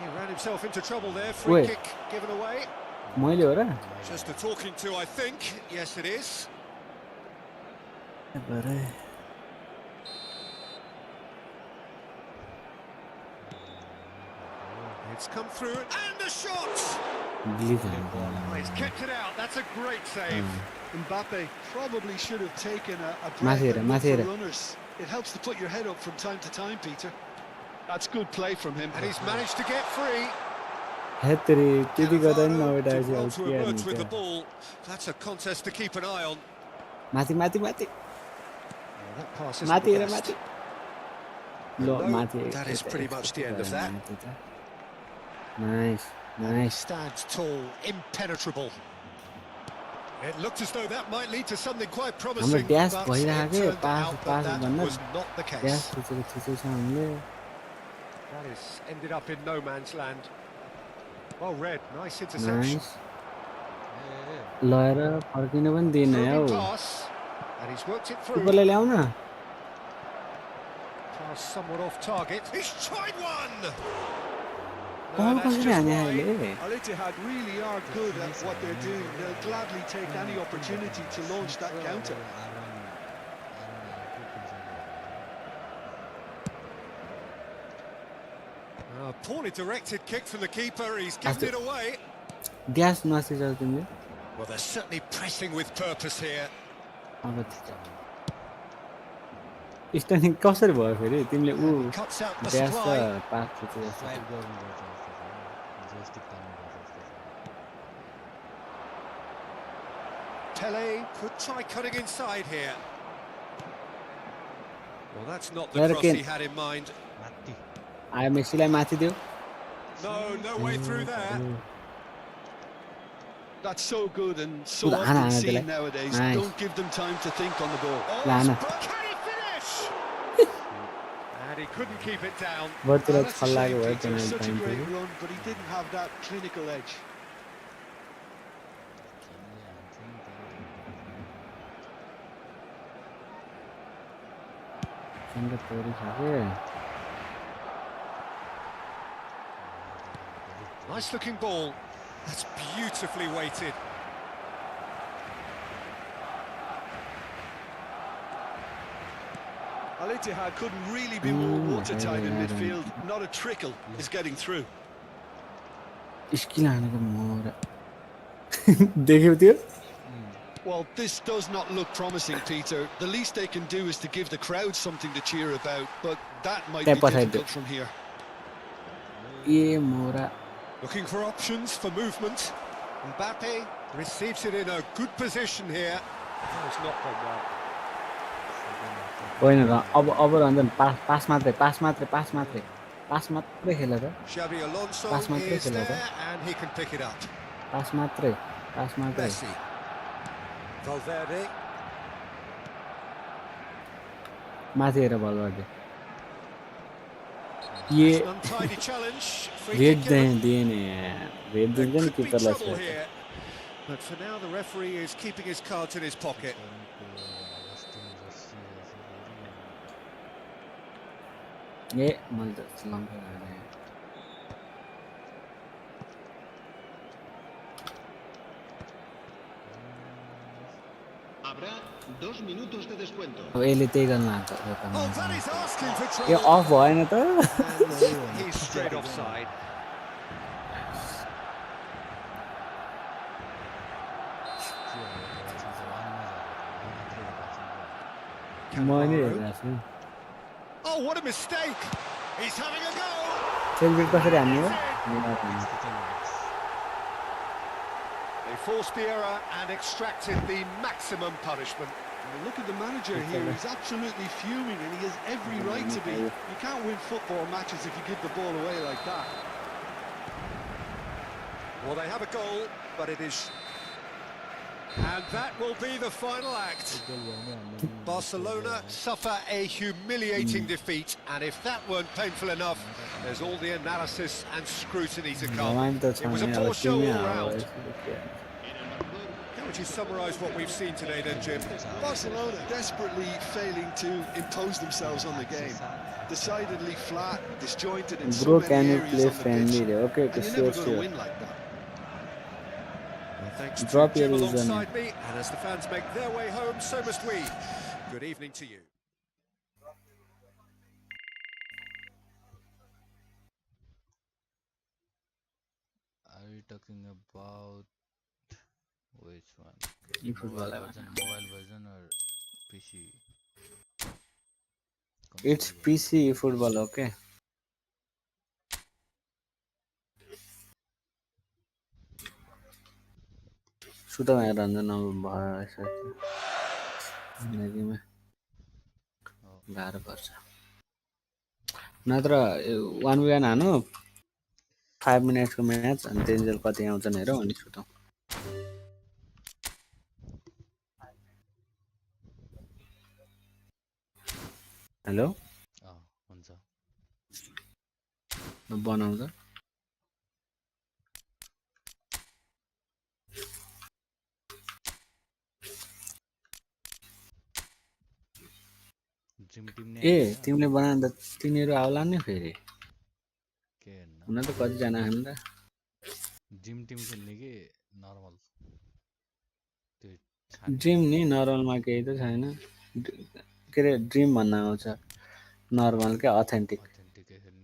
He ran himself into trouble there. Free Wait. kick given away. मैले हो र Just a talking to, I think. Yes, it is. It's come through and a shot. He's kept it out. That's a great save. Mbappe probably should have taken a breath Mathira, and looked Mathira. for runners. It helps to put your head up from time to time, Peter. That's good play from him. And he's managed to get free. हेतरी त्यति गर्दा नि Cannavaro नभेटा did well चाहिँ to के emerge with the गर्नु ball. That's a contest to keep an eye on. माथि माथि माथि Well, that pass isn't माथि the हेर best. माथि ल No, माथि that is pretty much the end of that. Nice He nice stands tall, impenetrable. It looked as though that might lead to something quite promising, dash but it भइरहेको के turned pass out pass that भन्दा was not the gas case. खिचेको खिचेको छ हामीले That has ended up in no man's land. Well read, nice interception. Nice लएर फर्किनु पनि दिएन हौ Probing pass, and he's worked it through. उपरले ल्याउ न Pass somewhat off target. He's tried one. No, बल that's कसरी just हाने wide. अहिले Al Ittihad really are good at what they're doing. They'll gladly take any opportunity to launch that counter. Poorly directed kick from the keeper. He's given it away. Gas नसिजाऊ तिमीले Well, they're certainly pressing with purpose here. अब स्टर्निङ कसरी भयो फेरि तिमीले ऊ He cuts out the gas र supply. Pass खिचेको छ स्वाइप गर्नुपर्छ जस्तो छ जोस्टिक तान्नुपर्छ जस्तो छ Pele could try cutting inside here. Well, that's not the Let it cross in. he had in mind. माथि आयो मेसीलाई माथि दियो No, no way through there. That's so good and so Good, often Anna, seen Anna, nowadays. nice. Don't give them time to think on the ball. Oh, Lana. but can he finish? And he couldn't keep it down. बरतिर That's a छल्लाको shame, भयो Peter. Penalty Such a time great थियो run, but he didn't have that clinical edge. सँगै तोरी खाके Nice looking ball. That's beautifully weighted. Al Ittihad couldn't really be more watertight in midfield. Not a trickle is getting through. Skill हानेको मोर देख्यौ त्यो Well, this does not look promising, Peter. The least they can do is to give the crowd something to cheer about, but that might be Step aside. difficult from here. ए मोरा Looking for options for movement. Mbappe receives it in a good position here. Oh, it's not gone well. होइन र अब रञ्जन पास पास मात्रै पास मात्रै पास मात्रै पास मात्रै खेल त Xabi Alonso Pass my is place, there Alonso. and he can pick it up. पास मात्रै पास मात्रै Messi. Valverde. माथि हेर बल गर्दै An ये untidy challenge. Free red kick given. दिएन यार रेड There दिन्छ नि could be किपरलाई trouble here. But for now, the referee is keeping his cards in his pocket. ए मैले त लम्का हाने Habrá 2 minutos de descuento. अब यसले त्यही गर्न लाग्छ Oh, that is asking for yo trouble. Of भएन त And he's straight offside. मैले Cannavaro. हेरेको छु Oh, what a mistake! He's having a go. Celebrate कसरी हान्ने हो They forced the error and extracted the maximum punishment. Well, look at the manager here. He's absolutely fuming, and he has every right to be. You can't win football matches if you give the ball away like that. Well, they have a goal, but it is... And that will be the final act. Barcelona suffer a humiliating defeat, and if that weren't painful enough, there's all the analysis and scrutiny to come. It was a poor show all round. How would you summarise what we've seen today then, Jim? Barcelona desperately failing to impose themselves on the game. Decidedly flat, disjointed in so many areas on the pitch. And you're never going to win like that. Well, thanks Drop to your Jim username. alongside me, and as the fans make their way home, so must we. Good evening to you. Are you talking about which one? Efootball Mobile version or PC? It's PC football, okay. सुता भएर रञ्जन अब भइसक्यो जिन्दगीमा गाह्रो पर्छ नत्र 1v1 हानु 5 मिनेट्सको match अनि तेन्जेल कति आउँछन् हेरौँ अनि सुतौँ हेलो हुन्छ बनाउँछ ड्रिम टिम नै ए तिमीले बनाउँदा तिनीहरू आउला नि फेरि के हेर्न हुन त कति जना छन् त ड्रिम टिम खेल्ने कि नर्मल त्यो ड्रिम नि नर्मलमा केही त छैन के रे ड्रिम भन्न आउँछ नर्मल के अथेन्टिक अथेन्टिकै खेल्ने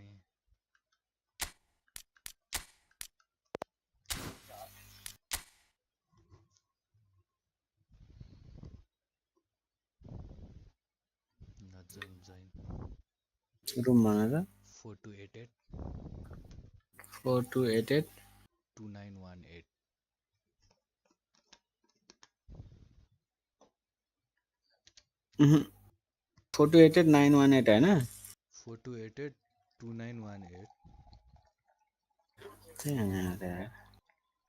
रुम भनेर 4288 4288 2918 4288 918 हैन 4288 2918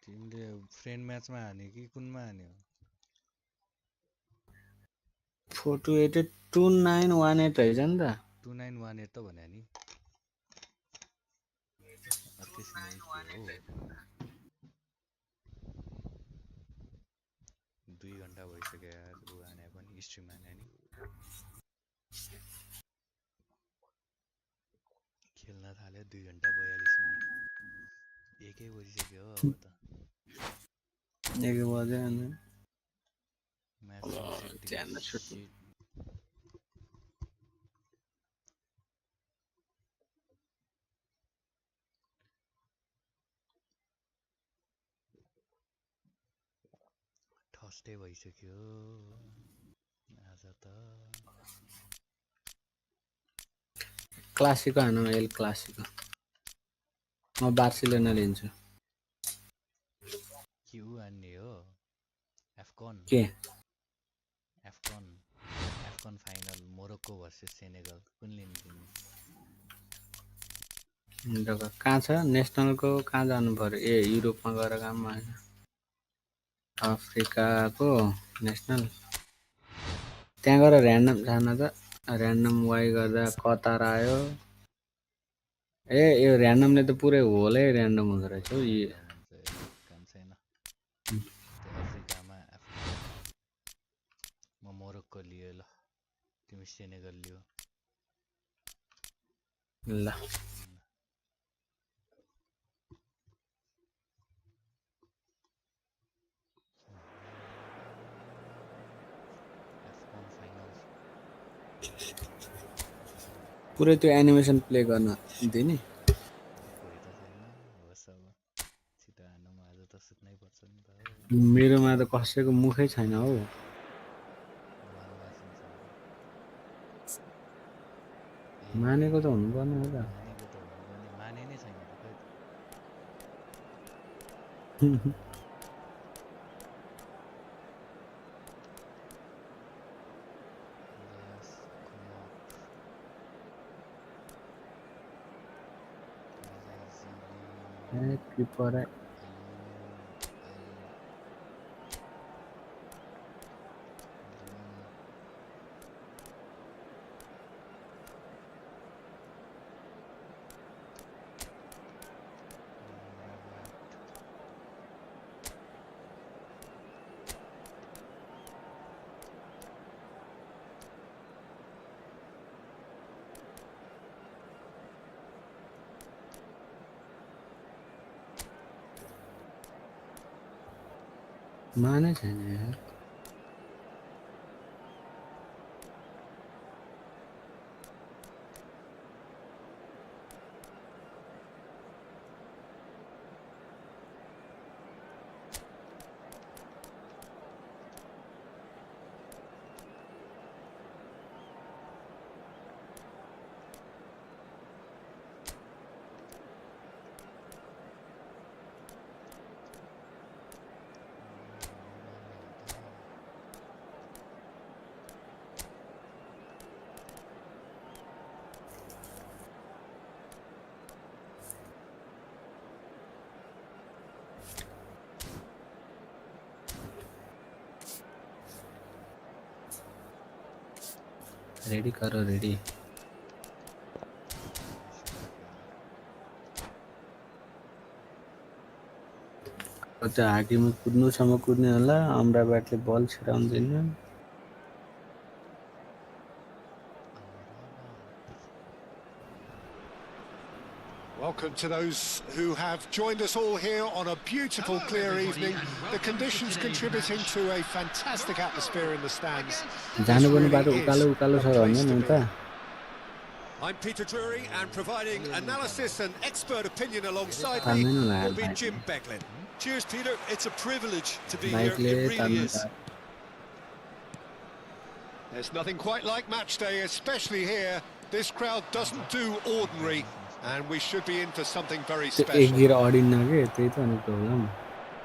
तिमीले फ्रेन्ड म्याचमा हाने कि कुनमा हान्यो 4288 2918 रहेछ नि त 2918 त भने नि त्यसमै के हो 2 घण्टा भइसक्यो यार उ हाने पनि स्ट्रिम हाने नि खेल्न थाल्यो 2 घण्टा 42 मिनेट एकै बजिसक्यो हो अब त एकै बज्यो अनि म्याच सेटिङ थर्सडे भइसक्यो आज त क्लासिको हानु एल क्लासिको म बार्सिलोना लिन्छु क्यू हान्ने हो एफकन के एफकन फाइनल मोरोक्को भर्सेस सेनेगल कुन लिने तिमी कहाँ छ नेसनलको कहाँ जानु पर्यो ए युरोपमा गएर काममा हैन अफ्रिकाको नेसनल त्यहाँ गएर र्यान्डम जान त र्यान्डम वाइ गर्दा कतार आयो ए यो र्यान्डमले त पुरै होलै र्यान्डम हुँदो रहेछ हौ काम छैन त्यो अफ्रिकामा म मोरोक्को लिएँ ल तिमी सेनेगल लियो ल पुरै त्यो एनिमेसन प्ले गर्न दिने कोही त छैन होस् अब छिटो हान्नुमा आज त सुत्नै पर्छ नि त मेरोमा त कसैको मुखै छैन हौ मानेको त हुनुपर्ने हो त माने नै छैन त खै त पर है माने छैन यार रेडी करो रेडी त्यो हाकीमा कुद्नुसम्म कुद्ने होला अमराबाटले बल छिराउँदैन Welcome to those who have joined us all here on a beautiful, clear evening. The conditions contributing to a fantastic atmosphere in the stands. जानुपर्ने बाटो उकालो उकालो छ भन्ने नि त I'm Peter Drury, and providing analysis and expert opinion alongside तान्दैन me होला will be यार Jim Beglin. Cheers, Peter. It's a privilege to be here. बाइकले It really तान्नु is. There's nothing quite like match day, especially here. This crowd doesn't do ordinary, and we should be in for something very त्यो एक special. गिर अडिन्न के त्यही त अनि problem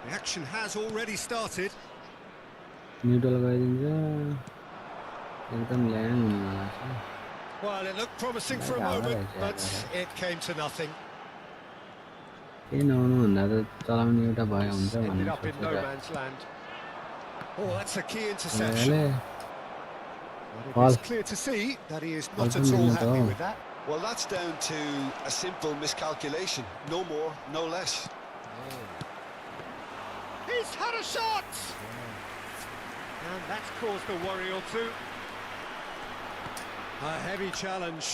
The action has already started. Neutral गरिदिन्छ एकदम ल्याङ हुनेवाला छ Well, it looked promising for a moment, but it came to nothing. केही नहुनु भन्दा त चलाउने एउटा भए हुन्छ Ended भन्ने up in no सोचेर man's land. Oh, that's a key interception. ले But it is clear to see that he is not at all happy with that. Well, that's down to a simple miscalculation. No more, no less. He's had a shot! And that's caused a worry or two. A heavy challenge.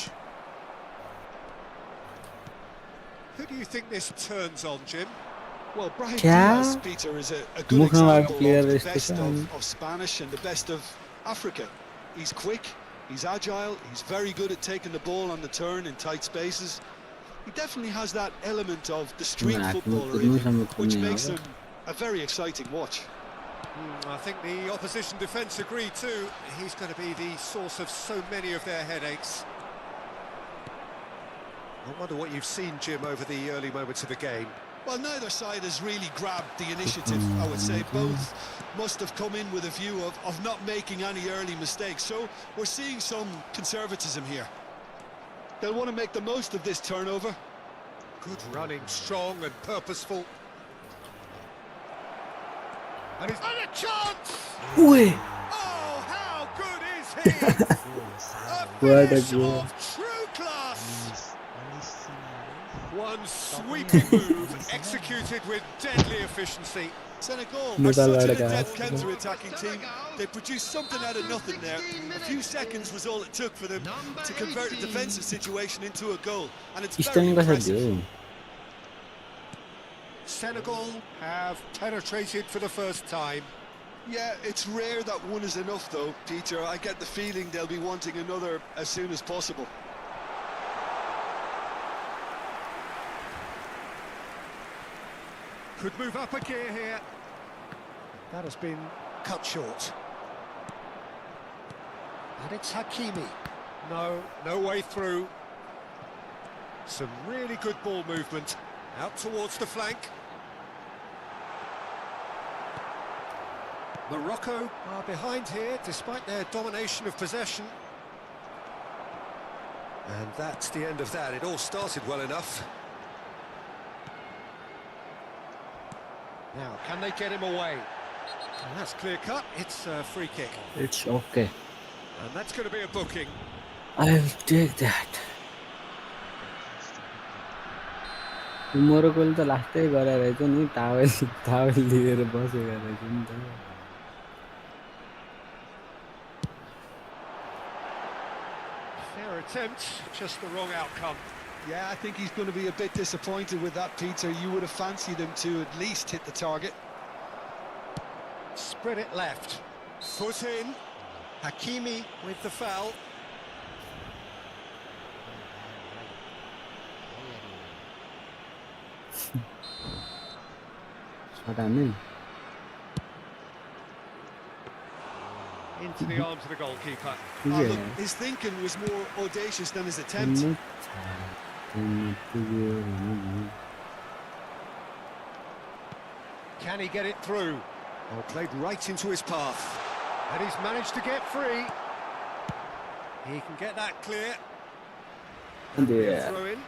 Who do you think this turns on, Jim? Well, Brahim Kya? Diaz, Peter, is a good मुखमा example player of the यस्तो best छ अनि of Spanish and the best of Africa. He's quick, he's agile, he's very good at taking the ball on the turn in tight spaces. He definitely has that element of the street हातमा footballer in him, कुद्नुसम्म which कुद्ने makes हो him a very exciting watch. I think the opposition defence agree too. He's going to be the source of so many of their headaches. I wonder what you've seen, Jim, over the early moments of the game. Well, neither side has really grabbed the initiative, I would say. Both must have come in with a view of not making any early mistakes. So we're seeing some conservatism here. They'll want to make the most of this turnover. Good running, strong and purposeful. And he's had a chance! ओए Oh, how good is he? A What a finish goal. of true class! One sweeping move executed with deadly efficiency. Senegal are Nepal such an वाला adept guy. counter-attacking team. They produced something out of nothing there. A few seconds was all it took for them to convert a defensive situation into a goal. And it's very sterling कसरी impressive. दियो Senegal have penetrated for the first time. Yeah, it's rare that one is enough though, Peter. I get the feeling they'll be wanting another as soon as possible. Could move up a gear here. That has been cut short. And it's Hakimi. No way through. Some really good ball movement. Out towards the flank. Morocco are behind here, despite their domination of possession. And that's the end of that. It all started well enough. Now, can they get him away? And that's clear cut. It's a free kick. It's okay. And that's going to be a booking. I'll take that. Tomorrow को तो last ही करा रहे थे नहीं towel लिए रे बस ही कर रहे थे नहीं Fair attempt, just the wrong outcome. Yeah, I think he's going to be a bit disappointed with that, Peter. You would have fancied him to at least hit the target. Spread it left. Foot in. Hakimi with the foul. What I mean? Into the arms of the goalkeeper. Look, his thinking was more audacious than his attempt. Can he get it through? Oh, played right into his path. And he's managed to get free. He can get that clear. Yeah. Throw in.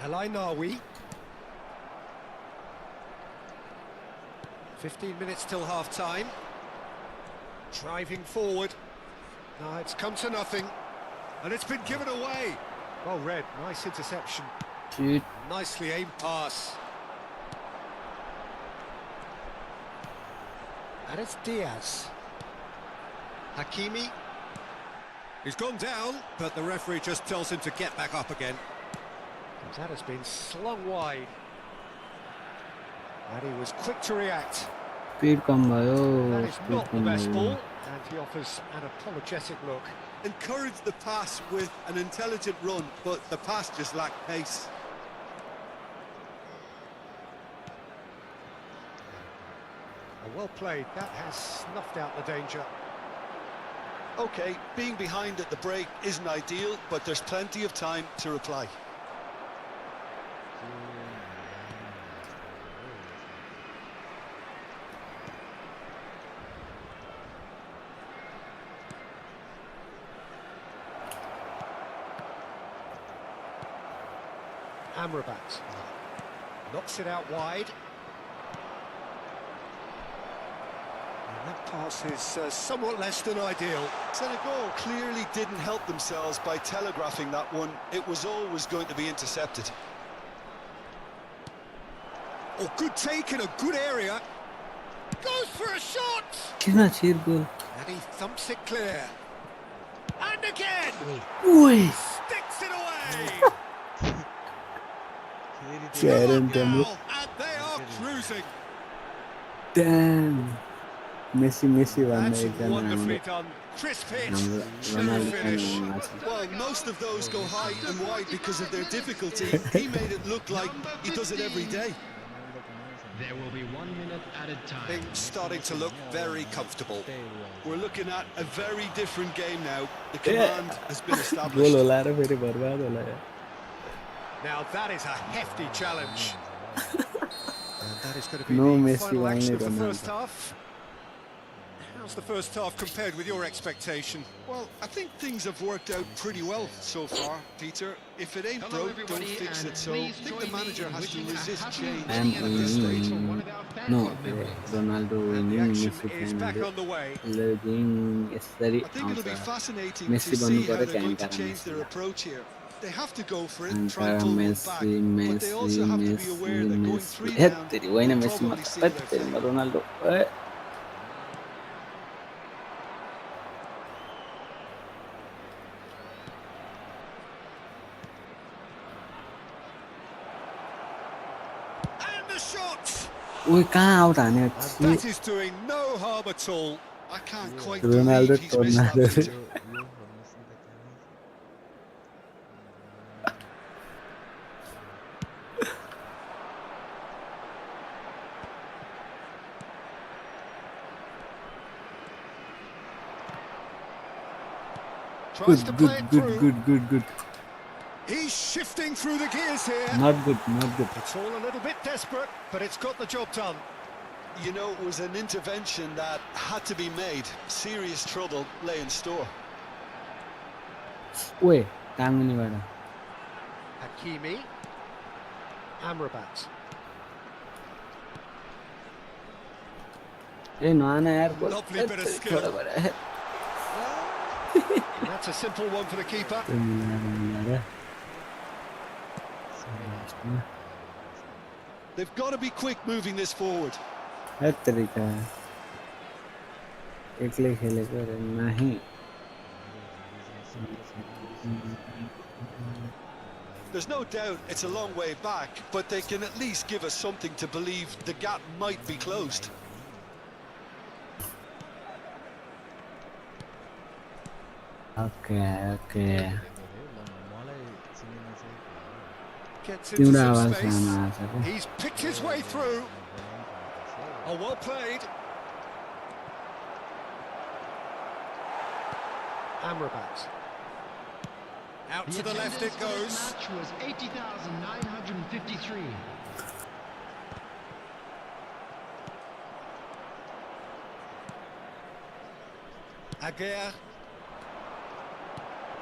El Nawi. 15 minutes till half-time. Driving forward. No, it's come to nothing. And it's been given away. Well read, nice interception. Shoot. Nicely aimed pass. And it's Diaz. Hakimi. He's gone down, but the referee just tells him to get back up again. And that has been slung wide. And he was quick to react. Speed कम भयो. That is not the best ball, and he offers an apologetic look. Encouraged the pass with an intelligent run, but the pass just lacked pace. Well played, that has snuffed out the danger. OK, being behind at the break isn't ideal, but there's plenty of time to reply. Amrabat knocks it out wide. And that pass is somewhat less than ideal. Senegal clearly didn't help themselves by telegraphing that one. It was always going to be intercepted. Oh, good take in a good area. Goes for a shot! कितना चीर गोल. And he thumps it clear. And again! Oi. Sticks it away! Karen Now, and they are cruising. Damn. Messi won That's the wonderfully done. Crisp hit. Smooth finish. Well, most of those go high and wide because of their difficulty. He made it look like he does it every day. There will be 1 minute added time. Things starting to look very comfortable. We're looking at a very different game now. The command has been goal established. होला र फेरि बर्बाद होला यार. Now that is a hefty challenge. And that is going to be No the Messi final action of the Ronaldo. first half. How's the first half compared with your expectation? Well, I think things have worked out pretty well so far, Peter. If it ain't broke, don't fix it. So I think the manager has to resist change I am at this stage. No, Ronaldo And the winning, action Messi is back winning. on the way. Being यसरी I think it'll be आउँछ. fascinating Messi to see बन्नु how पर्यो they're going to त्यहाँबाट change their Messi. approach here. They have to go for it, And try and pull one back, Messi, but they also have to be aware that going 3 Messi. down तेरी वही ना will Messi probably मत see पत their तेरी fate. Ronaldo. And the shot! ओए कहाँ out हाने And that is doing no harm at all. I can't quite Ronaldo believe he's missed that, tornado. Peter. Tries to play it through. Good. He's shifting through the gears here. Not good. It's all a little bit desperate, but it's got the job done. You know, it was an intervention that had to be made. Serious trouble lay in store. ओए टाङ्गनीबाट Hakimi. Amrabat. ए नआना यार Lovely bit of skill. थोड़ा बड़ा है And that's a simple one for the keeper. They've got to be quick moving this forward. हर तरीका है एकले खेलेको रे नहीं There's no doubt it's a long way back, but they can at least give us something to believe the gap might be closed. Okay. Gets into तिम्रो some आवाज space. आउन आछ के He's picked his way through. Oh, well played. Amrabat. Out to the left it goes. Match was 80,953. Aguirre.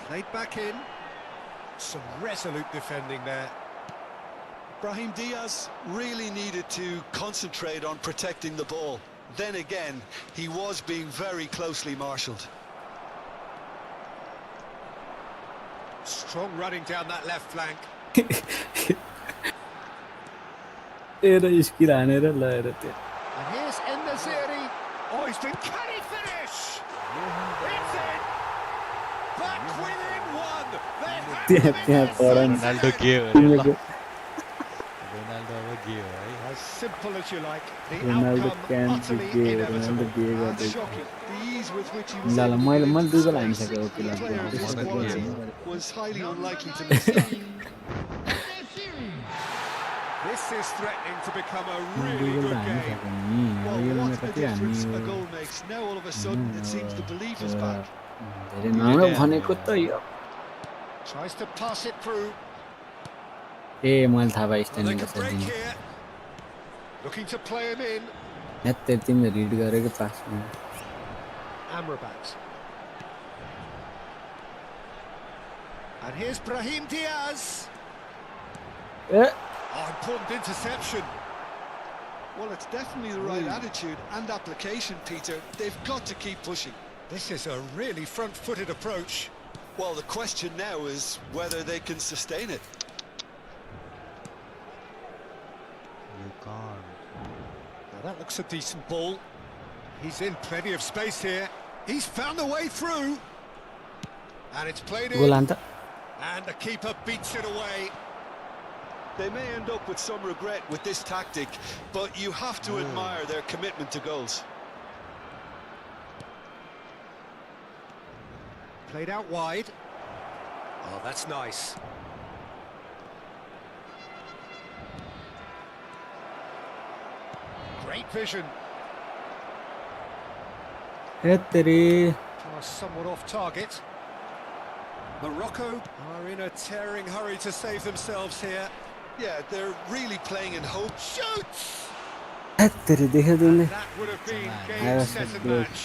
Played back in. Some resolute defending there. Brahim Diaz really needed to concentrate on protecting the ball. Then again, he was being very closely marshalled. Strong running down that left flank. तेरा skill हानेर लगाएर त्यो And here's En-Nesyri. Oh, he's been... Can he finish? It's in! Back within one! They have त्यहाँ them in त्यहाँ their पढन sights. Ronaldo के हो रे तिमीको Ronaldo अब के हो है As simple as you like. The Ronaldo outcome can utterly के रोनाल्डो inevitable. बिहे And गर्दै shocking, the ease with which he ल was ल able to मैले get मैले into दुईको space. लागिसक्यो A okay player of his Modern quality game. was highly unlikely to miss that. This is threatening to become a really दुईको good त game. हानिसक्यो नि Well, yo what मलाई a कति difference a हान्यो goal makes. Now all of a sudden it seems the belief is back. धेरै नराम्रो भनेको त यो Tries to pass it through. ए मैले थाहा पाएँ Well, they स्ट्यान्डिङ can कसरी break दिने here. Looking to play him in. हेत्तेरी तिमीले रिड गरेको पासमा Amrabat. And here's Brahim Diaz. A Oh, important interception. Well, it's definitely the right attitude and application, Peter. They've got to keep pushing. This is a really front-footed approach. Well, the question now is whether they can sustain it. You can't. Now that looks a decent ball. He's in plenty of space here. He's found a way through. And it's played goal in. हान्छ And the keeper beats it away. They may end up with some regret with this tactic, but you have to admire their commitment to goals. Played out wide. Oh, that's nice. Great vision. हेत्तेरी Pass somewhat off target. Morocco are in a tearing hurry to save themselves here. Yeah, they're really playing in hope. Shoots! हेत्तेरी देख्यो तिमीले That would have been I game, was set so and good. match.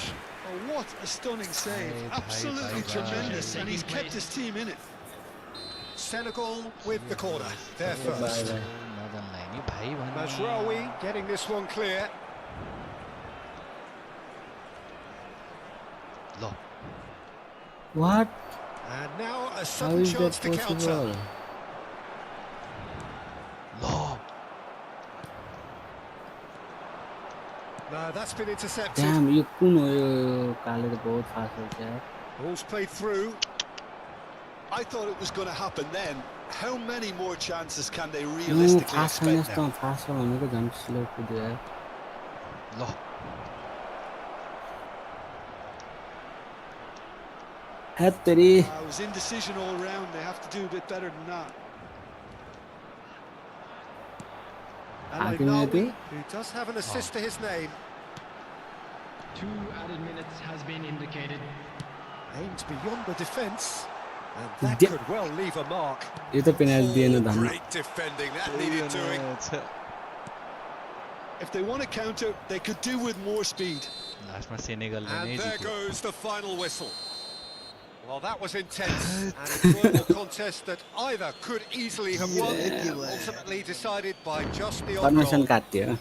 Oh, what a stunning save. Absolutely tremendous, and he's kept his team in it. Senegal with the corner. They're first. मदनलाई नि भाइ भन्ने Mazraoui getting this one clear. ल what And now a how sudden is chance that to counter. Possible ल No, that's been intercepted. Damn यो कुन हो यो काले त बहुत फास्ट हुन्छ यार Ball's played through. I thought it was going to happen then. How many more chances can they yo realistically fast छैन expect यस्तो now? फास्ट छ भनेको झन् स्लो कुद्यो यार ल हेत्तेरी It was indecision all round. They have to do a bit better than that. And Hakimi, Nawi, who does have an assist to his name. 2 added minutes has been indicated. Aimed beyond the defence. And that Di- could well leave a mark. यो त penalty दिएन धन्न Great defending, that needed doing. If they want to counter, they could do with more speed. लास्टमा सेनेगलले नै And there जित्यो goes the final whistle. Well, that was intense and enjoyable contest that either could easily have won, ultimately decided by just the odd permission goal. काट्यो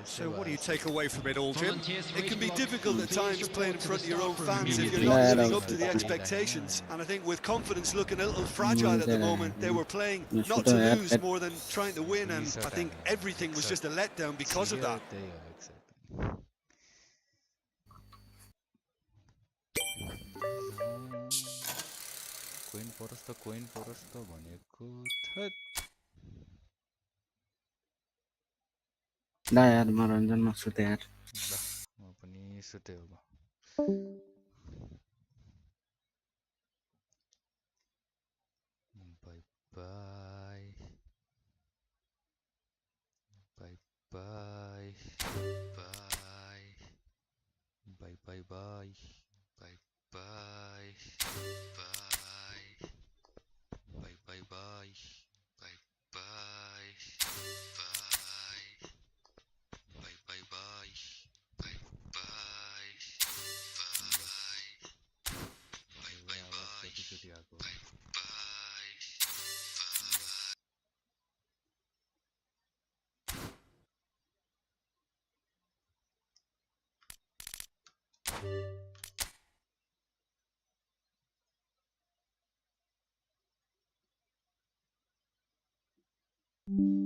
So what do you take away from it all, Jim? It can be difficult at times playing in front of your own fans if you're Yeah, not yeah, living no, up to the yeah. expectations. And I think with confidence looking a little fragile at the moment, they were playing No, not shoot, to yeah, lose that- more than trying to win. And I think everything was just a letdown because of that. त्यही हो exact. Coin परस्त भनेको that. दा यार म रञ्जनमा सुते यार ल म पनि सुते अब. Bye bye. Bye bye. Bye. Bye bye bye. Bye bye. Bye. Bye bye bye. Bye bye. Bye. Bye bye bye. Bye bye. Bye. Bye bye bye. Bye bye.